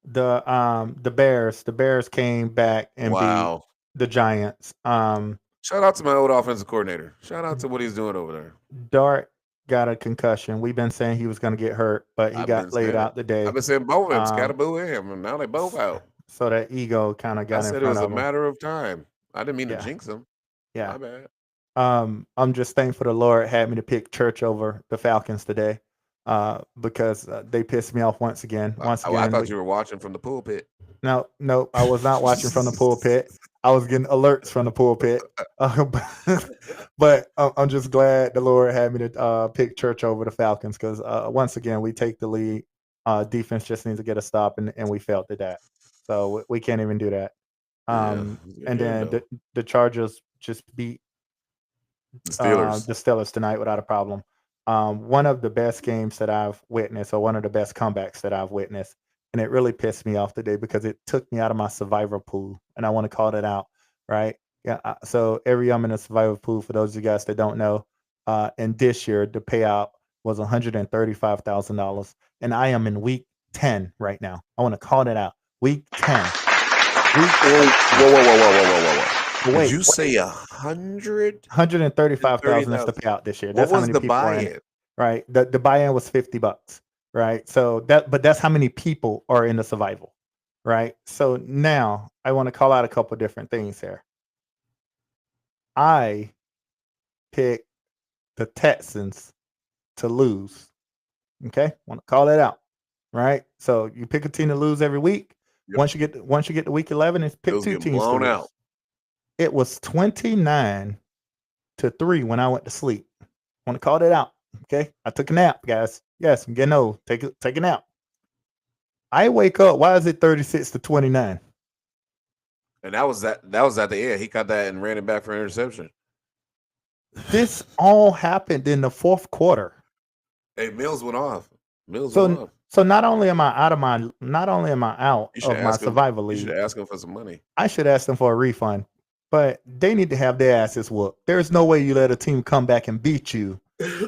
The Bears came back and beat the Giants. Shout out to my old offensive coordinator. Shout out to what he's doing over there. Dart got a concussion. We've been saying he was going to get hurt, but he got laid out today. I've been saying both of them. Scatterboo him, and now they both out. So that ego kind of got in front of him. I said it was a matter of time. I didn't mean to jinx him. Yeah. My bad. I'm just thankful the Lord had me to pick Church over the Falcons today. because they pissed me off once again. Once I again, thought you were watching from the pulpit. no, I was not watching from the pulpit. I was getting alerts from the pulpit. But I'm just glad the Lord had me to pick church over the Falcons because once again we take the lead. Defense just needs to get a stop, and we failed at that. So we can't even do that. And then the Chargers just beat The Steelers. the Steelers tonight without a problem. One of the best games that I've witnessed, or one of the best comebacks that I've witnessed, and it really pissed me off today because it took me out of my survivor pool, and I want to call that out, right? Yeah. So every year I'm in a survivor pool. For those of you guys that don't know, and this year the payout was $135,000, and I am in week 10 right now. I want to call that out. Week 10. Whoa. Wait, Did you say 100? 135,000 is the payout this year. What That's how was many the people are in buy-in? it, right? The buy-in was $50, right? So that's how many people are in the survival, right? So now I want to call out a couple different things here. I picked the Texans to lose. Okay, want to call that out, right? So you pick a team to lose every week. Yep. Once you get to week 11, it's pick Those two get teams to blown lose. out. It was 29-3 when I went to sleep. Want to call that out? Okay, I took a nap, guys. Yes, I'm getting old. Take a nap. I wake up. Why is it 36-29? And that was at the end. He caught that and ran it back for interception. This all happened in the fourth quarter. Hey, Mills went off. So not only am I out of my survival league, you should ask him for some money. I should ask them for a refund. But they need to have their asses whooped. There's no way you let a team come back and beat you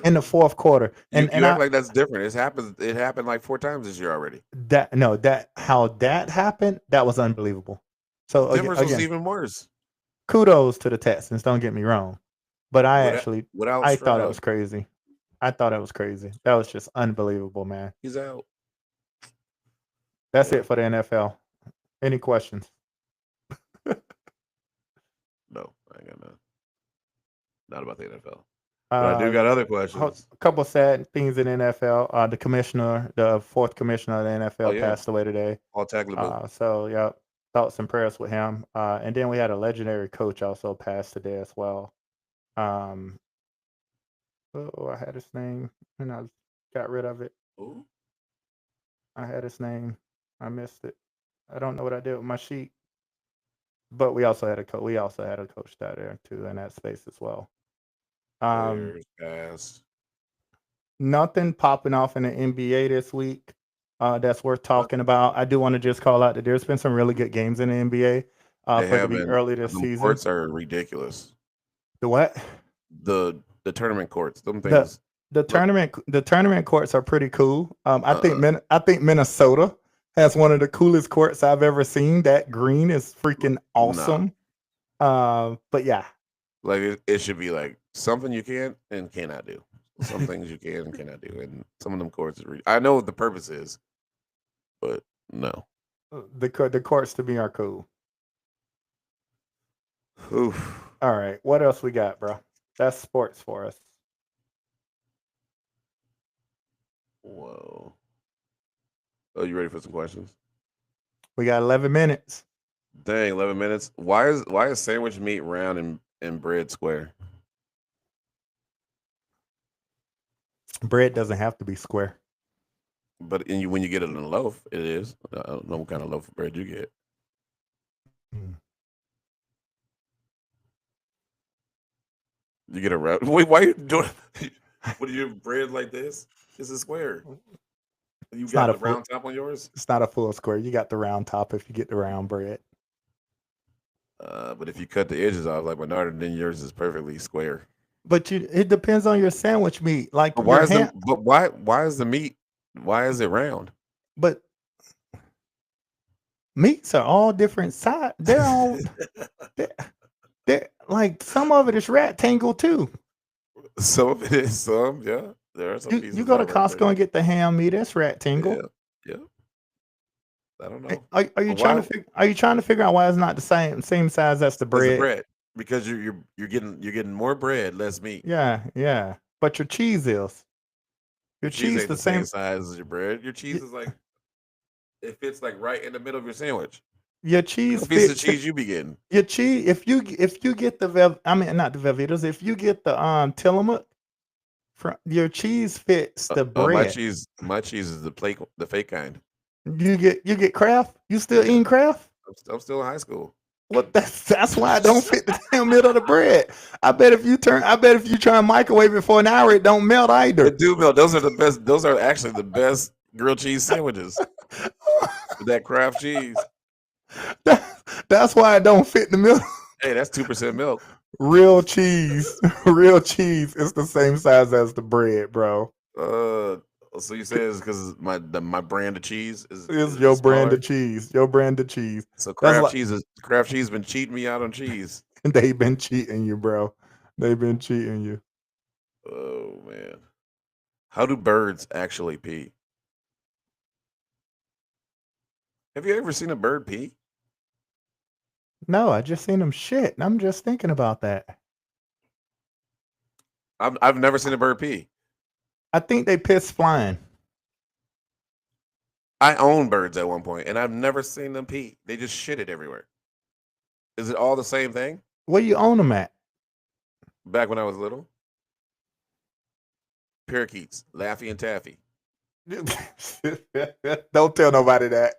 in the fourth quarter. And you act like that's different. It happened like 4 times this year already. How that happened, that was unbelievable. So Denver's was even worse. Kudos to the Texans, don't get me wrong. But I thought it was crazy. That was just unbelievable, man. He's out. That's it for the NFL. Any questions? No, I ain't got none. Not about the NFL. But I do got other questions. A couple sad things in the NFL. The commissioner, the fourth commissioner of the NFL, passed away today. Paul Tagliabue. So yeah, thoughts and prayers with him. And then we had a legendary coach also pass today as well. I had his name and I got rid of it. Ooh. I had his name. I missed it. I don't know what I did with my sheet. But we also had a coach down there too in that space as well. Nothing popping off in the NBA this week that's worth talking about. I do want to just call out that there's been some really good games in the NBA for to be early this season. The courts are ridiculous. The what? The tournament courts. Them things. The tournament courts are pretty cool. I think Minnesota has one of the coolest courts I've ever seen. That green is freaking awesome. But yeah. Like it should be like something you can and cannot do. Some things you can and cannot do. And some of them courts I know what the purpose is, but no. The courts to me are cool. Oof. All right. What else we got, bro? That's sports for us. Whoa. Oh, you ready for some questions? We got 11 minutes. Dang, 11 minutes. Why is sandwich meat round and bread square? Bread doesn't have to be square. But when you get it in a loaf, it is. I don't know what kind of loaf of bread you get. You get a round. Wait, why are you doing? What are your bread like this? This is square. You got the round top on yours? It's not a full square. You got the round top if you get the round bread. But if you cut the edges off like Bernard, then yours is perfectly square. But it depends on your sandwich meat. Like why is the meat? Why is it round? But meats are all different size. They're all they're like some of it is rectangle too. Some of it is some, yeah. There are some pieces. You go to Costco and get the ham meat. It's rectangle. Yeah. I don't know. Are you trying to figure out why it's not the same size as the bread? The bread, because you're getting more bread, less meat. Yeah. But your cheese is. Your cheese cheese ain't the the same same. size as your bread. Your cheese y- is like it fits like right in the middle of your sandwich. Your How cheese many pieces of fits. cheese you be getting? Your cheese. If you get the I mean not the Velveeta's. If you get the Tillamook, your cheese fits the My bread. cheese is the fake kind. You get Kraft. You still Yeah, eating Kraft? I'm still in high school. Well, that's why it don't fit the damn middle of the bread. I bet if you try and microwave it for an hour, it don't melt either. It do melt. Those are the best. Those are actually the best grilled cheese sandwiches. With that Kraft cheese. That's why it don't fit in the middle. Hey, that's 2% milk. Real cheese is the same size as the bread, bro. So you say it's because my brand of cheese is Your brand smaller? of cheese. Your brand of cheese. So That's Kraft cheese been cheating me out on cheese. they've been cheating you, bro. They've been cheating you. Oh man, how do birds actually pee? Have you ever seen a bird pee? No, I just seen them shit, and I'm just thinking about that. I've never seen a bird pee. I think they piss flying. I owned birds at one point, and I've never seen them pee. They just shit it everywhere. Is it all the same thing? Where you own them at? Back when I was little, parakeets, Laffy and Taffy. Don't tell nobody that.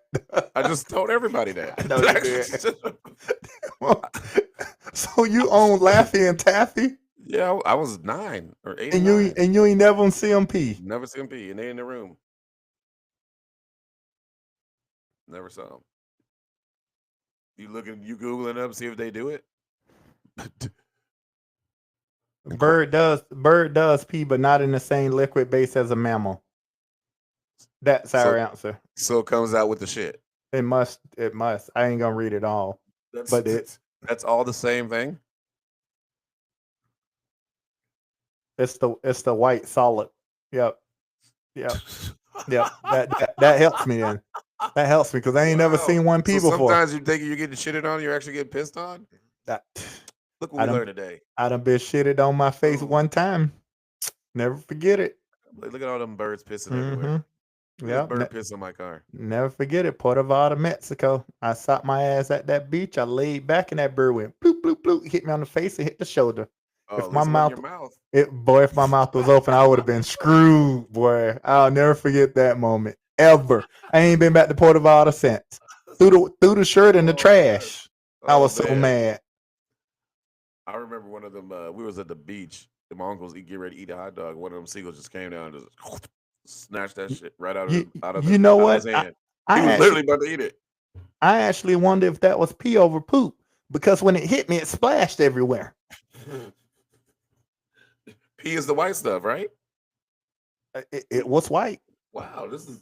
I just told everybody that. No, you did. So you own Laffy and Taffy? Yeah, I was 9 or 8. And you ain't never see them pee. Never see them pee, and they in the room. Never saw them. You googling up, see if they do it. Bird does pee, but not in the same liquid base as a mammal. That's our answer. So it comes out with the shit. It must. I ain't gonna read it all. That's all the same thing. It's the white solid. Yep. That helps me then. That helps me because I ain't never seen one pee before. Sometimes you think you're getting shitted on, you're actually getting pissed on. Look what we learned today. I done been shitted on my face one time. Never forget it. Look at all them birds pissing everywhere. Yeah, bird piss on my car. Never forget it. Puerto Vallarta, Mexico. I sat my ass at that beach. I laid back and that bird went bloop bloop bloop, hit me on the face and hit the shoulder. Oh, if my mouth, if my mouth was open, I would have been screwed, boy. I'll never forget that moment ever. I ain't been back to Puerto Vallarta since. Threw the shirt in the trash. I was so mad. I remember one of them. We was at the beach. And my uncles get ready to eat a hot dog. One of them seagulls just came down and just snatched that shit right out of you know what? His hand. He was literally about to eat it. I actually wonder if that was pee over poop because when it hit me, it splashed everywhere. Pee is the white stuff, right? It was white. Wow, this is.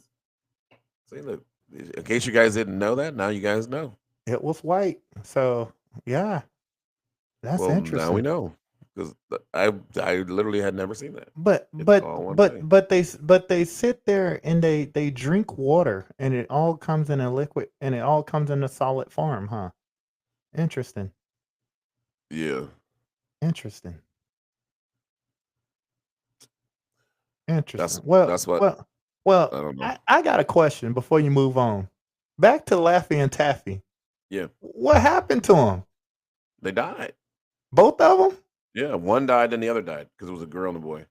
See, look. In case you guys didn't know that, now you guys know. It was white. So yeah, that's interesting. Now we know. Because I literally had never seen that. But they sit there and they drink water and it all comes in a liquid and it all comes in a solid form, huh? Interesting. Yeah. Interesting. That's what. Well, I don't know. I got a question before you move on. Back to Laffy and Taffy. Yeah. What happened to them? They died. Both of them? Yeah, one died, then the other died because it was a girl and a boy.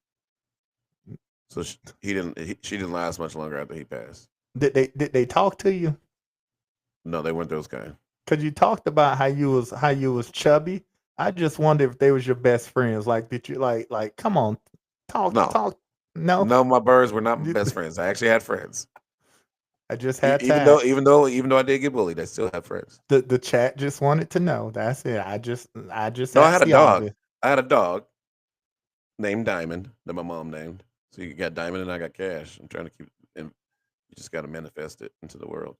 So she didn't last much longer after he passed. Did they talk to you? No, they weren't those kind. Because you talked about how you was chubby. I just wonder if they was your best friends. Like, did you like come on, talk? No, my birds were not my best friends. I actually had friends. I just had even though I did get bullied, I still have friends. The chat just wanted to know. That's it. I just. No, I had a dog. I had a dog named Diamond that my mom named. So you got Diamond and I got Cash. I'm trying to keep him. You just got to manifest it into the world.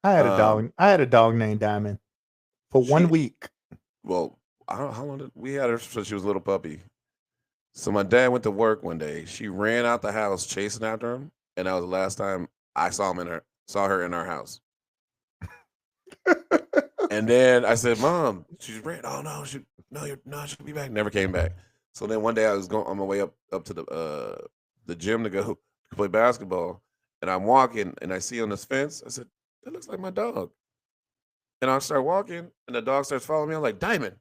I had a dog. I had a dog named Diamond for 1 week. Well, I don't know how long we had her since she was a little puppy. So my dad went to work one day. She ran out the house chasing after him, and that was the last time I saw her in our house. And then I said, "Mom, she's ran. Oh no, she'll be back." Never came back. So then one day I was going on my way up to the gym to go play basketball, and I'm walking, and I see on this fence. I said, "That looks like my dog." And I start walking, and the dog starts following me. I'm like, "Diamond."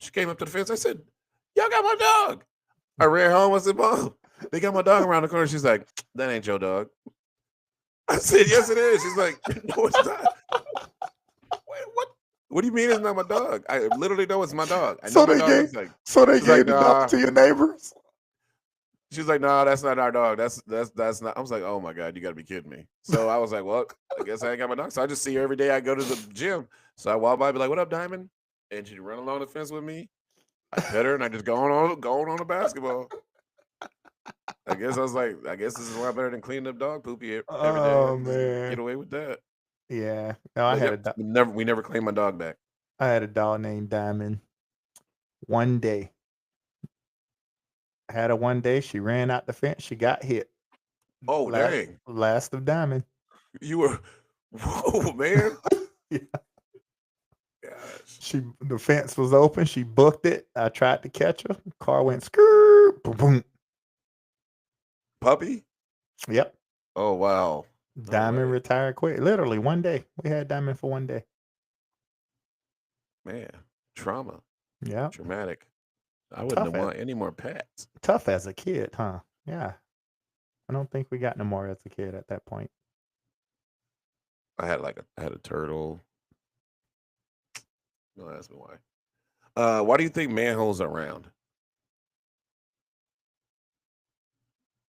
She came up to the fence. I said, "Y'all got my dog." I ran home. I said, "Mom, they got my dog around the corner." She's like, "That ain't your dog." I said, "Yes, it is." She's like, "No, it's not." Wait, what? What do you mean it's not my dog? I literally know it's my dog. I know So my they dog gave, looks like. so they She's like, gave the dog "Nah." to your neighbors. She's like, "Nah, that's not our dog. That's not." I was like, "Oh my god, you got to be kidding me." So I was like, "Well, I guess I ain't got my dog." So I just see her every day. I go to the gym. So I walk by, be like, "What up, Diamond?" And she'd run along the fence with me. I pet her, and I just going on the basketball. I guess I was like, I guess this is a lot better than cleaning up dog poopy every day. I Oh can just get man, away with that. yeah. No, I But had yep, we never claimed my dog back. a dog named Diamond. One day, I had her one day. She ran out the fence. She got hit. Oh dang, Last of Diamond. you were, whoa man. Yeah. Gosh, The fence was open. She booked it. I tried to catch her. Car went skirt. Boom, boom. puppy. Yep. Oh wow, Diamond right. retired quick. Literally one day. We had Diamond for one day. Man, trauma, Yeah. traumatic. I wouldn't have Tough want any more pets. tough as a kid, huh? Yeah. I don't think we got no more as a kid at that point. I had a turtle. No, that's why. Why do you think manholes are round?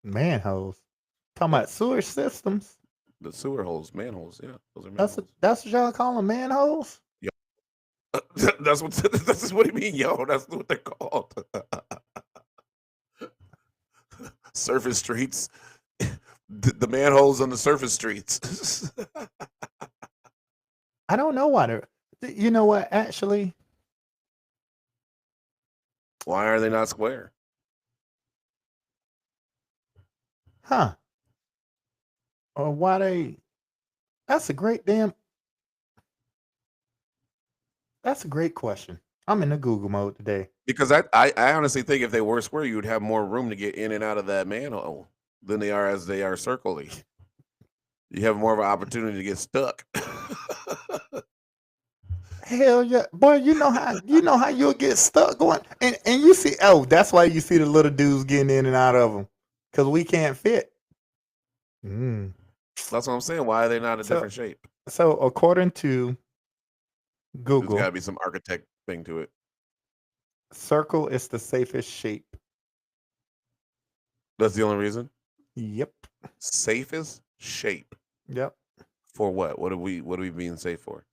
Manholes. Talking Yeah. about sewer systems. The sewer holes, manholes. Yeah, those are That's manholes. what y'all call them, manholes? That's what this is what you mean, yo. That's what they're called. Surface streets. The manholes on the surface streets. I don't know why they're. You know what? Actually, Why are they not square? huh? Or why they? That's a great damn. That's a great question. I'm in the Google mode today. Because I honestly think if they were square, you would have more room to get in and out of that manhole than they are as they are circly. You have more of an opportunity to get stuck. Hell yeah, boy! You know how you'll get stuck going, and you see. Oh, that's why you see the little dudes getting in and out of them, because we can't fit. Mm. That's what I'm saying. Why are they not a different shape? So according to There's Google, got to be some architect thing to it. circle is the safest shape. That's the only reason. Yep. Safest shape Yep. for what? What are we being safe for?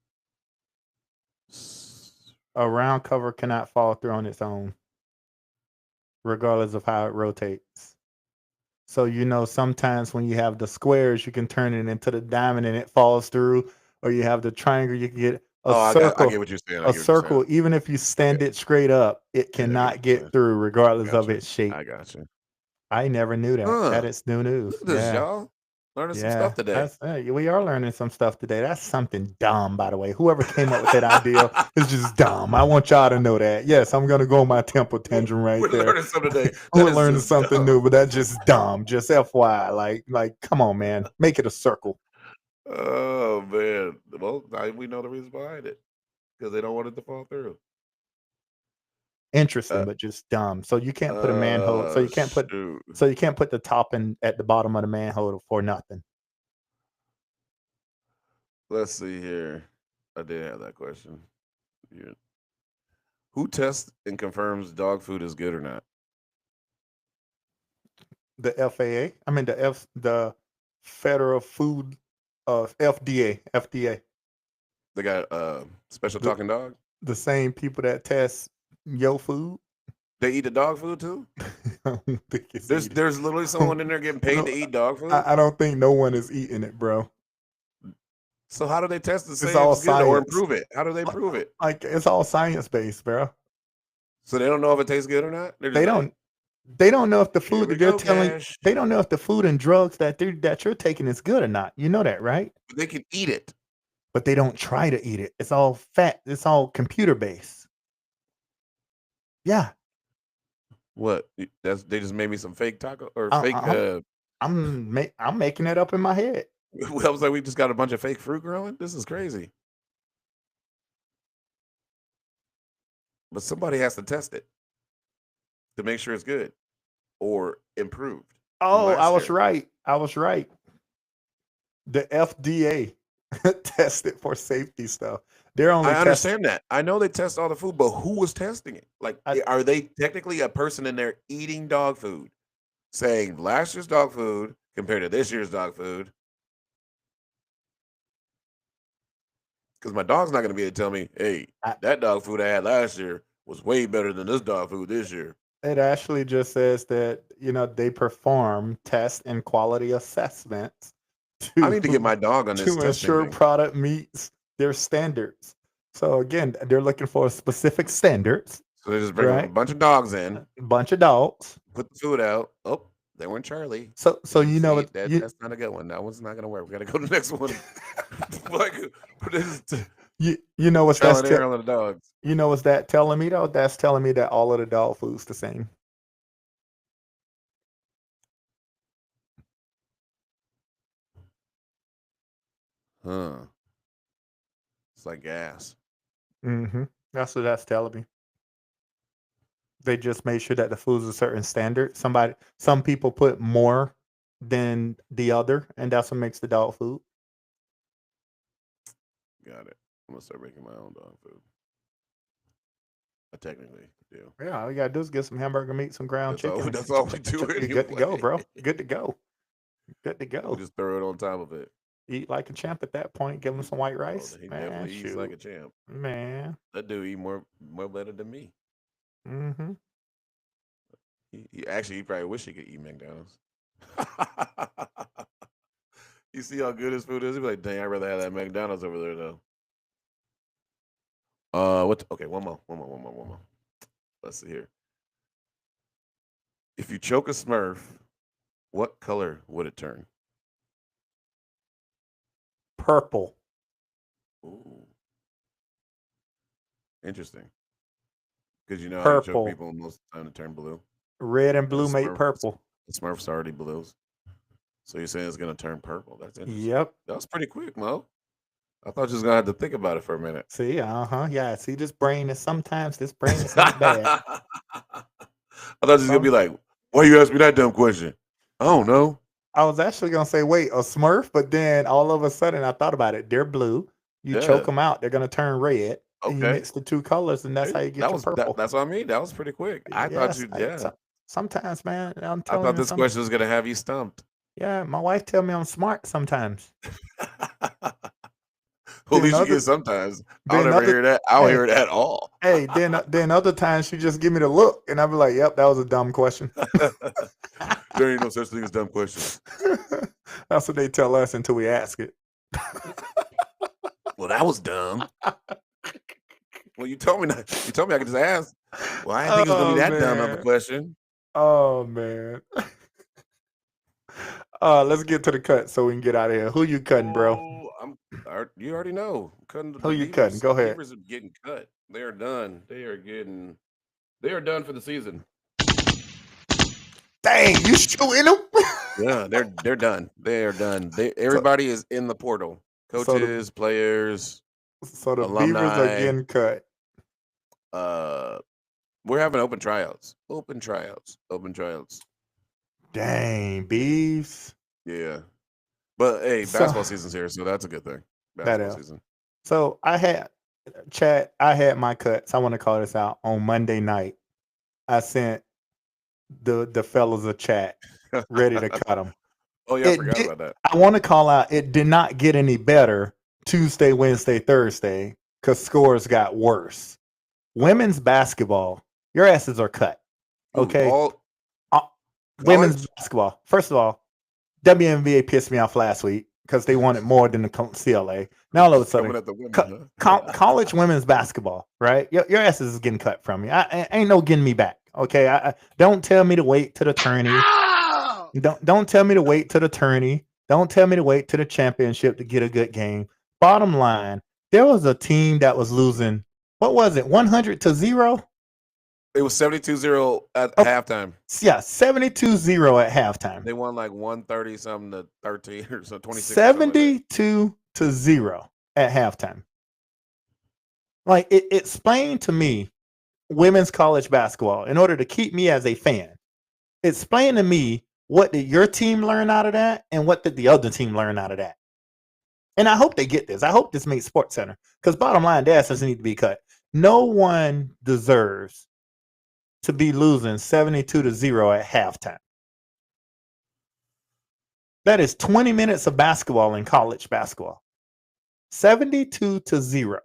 A round cover cannot fall through on its own, regardless of how it rotates. So sometimes when you have the squares, you can turn it into the diamond and it falls through, or you have the triangle, you can get a circle. I get what you're saying. A circle, even if you stand it straight up, it cannot get through, regardless of its shape. I got you. I never knew that. That is new news. Look at this, y'all. Learning some stuff today. We are learning some stuff today. That's something dumb, by the way. Whoever came up with that idea is just dumb. I want y'all to know that. Yes, I'm gonna go on my temple tantrum right there. We're learning something today. We're learning something new, but that's just dumb. Just FYI, like, come on, man, make it a circle. Oh man. Well, we know the reason behind it because they don't want it to fall through. Interesting, but just dumb. So you can't put a manhole. So you can't put. Shoot. So you can't put the top at the bottom of the manhole for nothing. Let's see here. I did have that question. Yeah. Who tests and confirms dog food is good or not? The FAA. I mean the Federal Food FDA. They got special talking dog. The same people that test your food. They eat the dog food too. I don't think it's There's literally someone in there getting paid to eat dog food. I don't think no one is eating it, bro. So how do they test to say It's all it's good or science. improve it? How do they prove it? Like, it's all science based, bro. So they don't know if it tastes good or not. They don't know if the food that they're telling. Cash. They don't know if the food and drugs that you're taking is good or not. You know that, right? But they can eat it. But they don't try to eat it. It's all fat. It's all computer based. Yeah. What? They just made me some fake taco or I- fake. I'm making it up in my head. I was like, we just got a bunch of fake fruit growing. This is crazy. But somebody has to test it to make sure it's good or improved. Oh, I was right. I was right. The FDA tested for safety stuff. They're only. I understand that. I know they test all the food, but who was testing it? Like, are they technically a person in there eating dog food, saying last year's dog food compared to this year's dog food? Because my dog's not going to be able to tell me, hey, that dog food I had last year was way better than this dog food this year. It actually just says that, they perform test and quality assessments. I need to get my dog on this to ensure product meets their standards. So again, they're looking for specific standards. So they just bring a bunch of dogs in. A bunch of dogs. Put the food out. Oh, they weren't Charlie. So you know what? That's not a good one. That one's not going to work. We got to go to the next one. You know what's that? On the dogs. You know what's that telling me though? That's telling me that all of the dog food's the same. Huh. It's like gas. Mm-hmm. That's what that's telling me. They just made sure that the food's a certain standard. Some people put more than the other, and that's what makes the dog food. Got it. I'm gonna start making my own dog food. I technically do. Yeah, all you gotta do is get some hamburger meat, some ground chicken. That's all we do. You're good to go, bro. Good to go. Good to go. We'll just throw it on top of it. Eat like a champ at that point. Give him some white rice. He definitely eats like a champ. Man, that dude eat more better than me. Mm-hmm. He probably wish he could eat McDonald's. You see how good his food is? He'd be like, dang, I'd rather have that McDonald's over there though. Okay, one more. Let's see here. If you choke a Smurf, what color would it turn? Purple. Ooh. Interesting. Because how you choke people most of the time to turn blue. Red and blue make purple. The Smurf's already blues. So you're saying it's going to turn purple. That's interesting. Yep. That was pretty quick, Mo. I thought you was going to have to think about it for a minute. See, yeah. See, this brain is not bad. I thought you was going to be like, why you ask me that dumb question? I don't know. I was actually going to say, wait, a Smurf? But then all of a sudden I thought about it. They're blue. You choke them out. They're going to turn red. Okay. And you mix the two colors, and that's how you get your purple. That's what I mean. That was pretty quick. I thought you, sometimes, man. I thought this question was going to have you stumped. Yeah, my wife tell me I'm smart sometimes. Well, at least you get sometimes. I don't ever hear that. I don't hear it at all. Hey, then other times she just give me the look, and I'll be like, "Yep, that was a dumb question." There ain't no such thing as dumb questions. That's what they tell us until we ask it. Well, that was dumb. Well, you told me not. You told me I could just ask. Well, I didn't think it was gonna be that dumb of a question. Oh man. Let's get to the cut so we can get out of here. Who you cutting, bro? You already know. Who you cutting? Go ahead. Beavers are getting cut. They are done. They are done for the season. Dang, you shooting them? Yeah, they're done. They are done. Everybody is in the portal. Coaches, players. So the alumni. Beavers are getting cut. We're having open tryouts. Open tryouts. Dang, Beavs. Yeah. But hey, basketball season's here, so that's a good thing. Basketball season. So I had my cuts. I want to call this out on Monday night. I sent the fellas a chat ready to cut them. Oh yeah, I forgot about that. I want to call out. It did not get any better Tuesday, Wednesday, Thursday because scores got worse. Women's basketball, your asses are cut. Okay. Women's basketball. First of all, WNBA pissed me off last week because they wanted more than the CLA. Now all of a sudden, college women's basketball, right? Your asses is getting cut from me. I ain't no getting me back. Okay, I don't tell me to wait to the tourney. Don't tell me to wait to the tourney. Don't tell me to wait to the championship to get a good game. Bottom line, there was a team that was losing. What was it? 100-0. It was 72-0 at Oh. halftime. Yeah, 72-0 at halftime. They won like 130 something to 13 or so 26. Or something like 72-0 at halftime. Like it explained to me women's college basketball in order to keep me as a fan. Explain to me what did your team learn out of that and what did the other team learn out of that. And I hope they get this. I hope this makes SportsCenter, because bottom line, the ass doesn't need to be cut. No one deserves to be losing 72-0 at halftime. That is 20 minutes of basketball in college basketball. 72-0.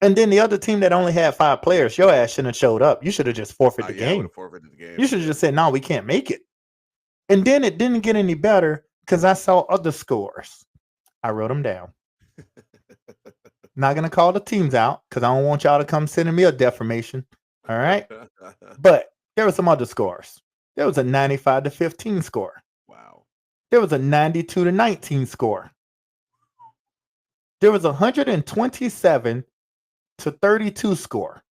And then the other team that only had 5 players, your ass shouldn't have showed up. You should have just forfeited the game. Forfeited the game. You should have just said, no, we can't make it. And then it didn't get any better because I saw other scores. I wrote them down. Not going to call the teams out because I don't want y'all to come sending me a defamation. All right. But there were some other scores. There was a 95-15 score. Wow. There was a 92-19 score. There was a 127-32 score.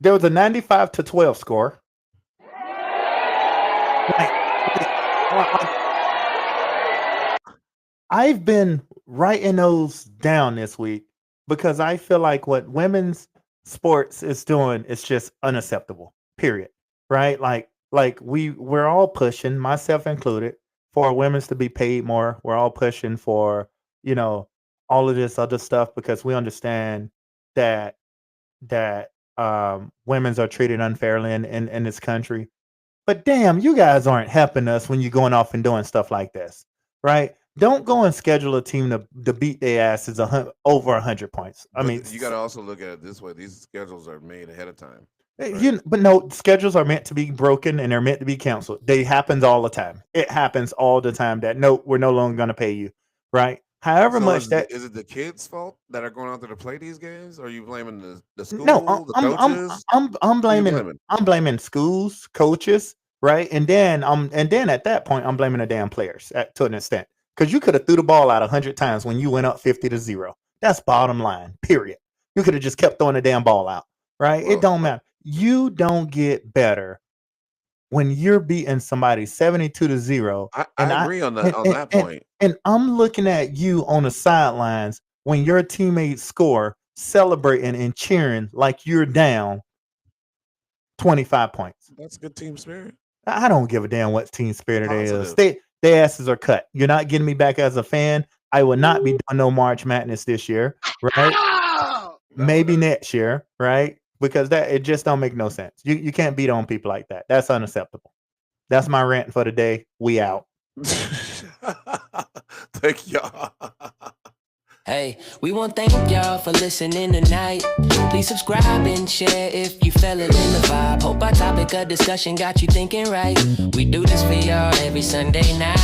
There was a 95-12 score. I've been writing those down this week because I feel like what women's sports is doing is just unacceptable. Period. Right? Like we're all pushing, myself included, for women's to be paid more. We're all pushing for, all of this other stuff because we understand that women's are treated unfairly in this country. But damn, you guys aren't helping us when you're going off and doing stuff like this, right? Don't go and schedule a team to beat their asses over 100 points. I mean, you got to also look at it this way: these schedules are made ahead of time. Right? But no, schedules are meant to be broken and they're meant to be canceled. They happens all the time. It happens all the time that no, we're no longer going to pay you, right? However much is it the kids' fault that are going out there to play these games? Or are you blaming the school? No, the coaches? I'm blaming schools, coaches, right? And then at that point, I'm blaming the damn players to an extent. Because you could have threw the ball out 100 times when you went up 50-0. That's bottom line, period. You could have just kept throwing the damn ball out, right? Well, it don't matter. You don't get better when you're beating somebody 72-0. I agree on that point. And I'm looking at you on the sidelines when your teammates score, celebrating and cheering like you're down 25 points. That's good team spirit. I don't give a damn what team spirit it is. Their asses are cut. You're not getting me back as a fan. I will not be doing no March Madness this year, right? Maybe next year, right? Because it just don't make no sense. You can't beat on people like that. That's unacceptable. That's my rant for today. We out. Thank y'all. Hey, we want to thank y'all for listening tonight. Please subscribe and share if you fell in the vibe. Hope our topic of discussion got you thinking right. We do this for y'all every Sunday night.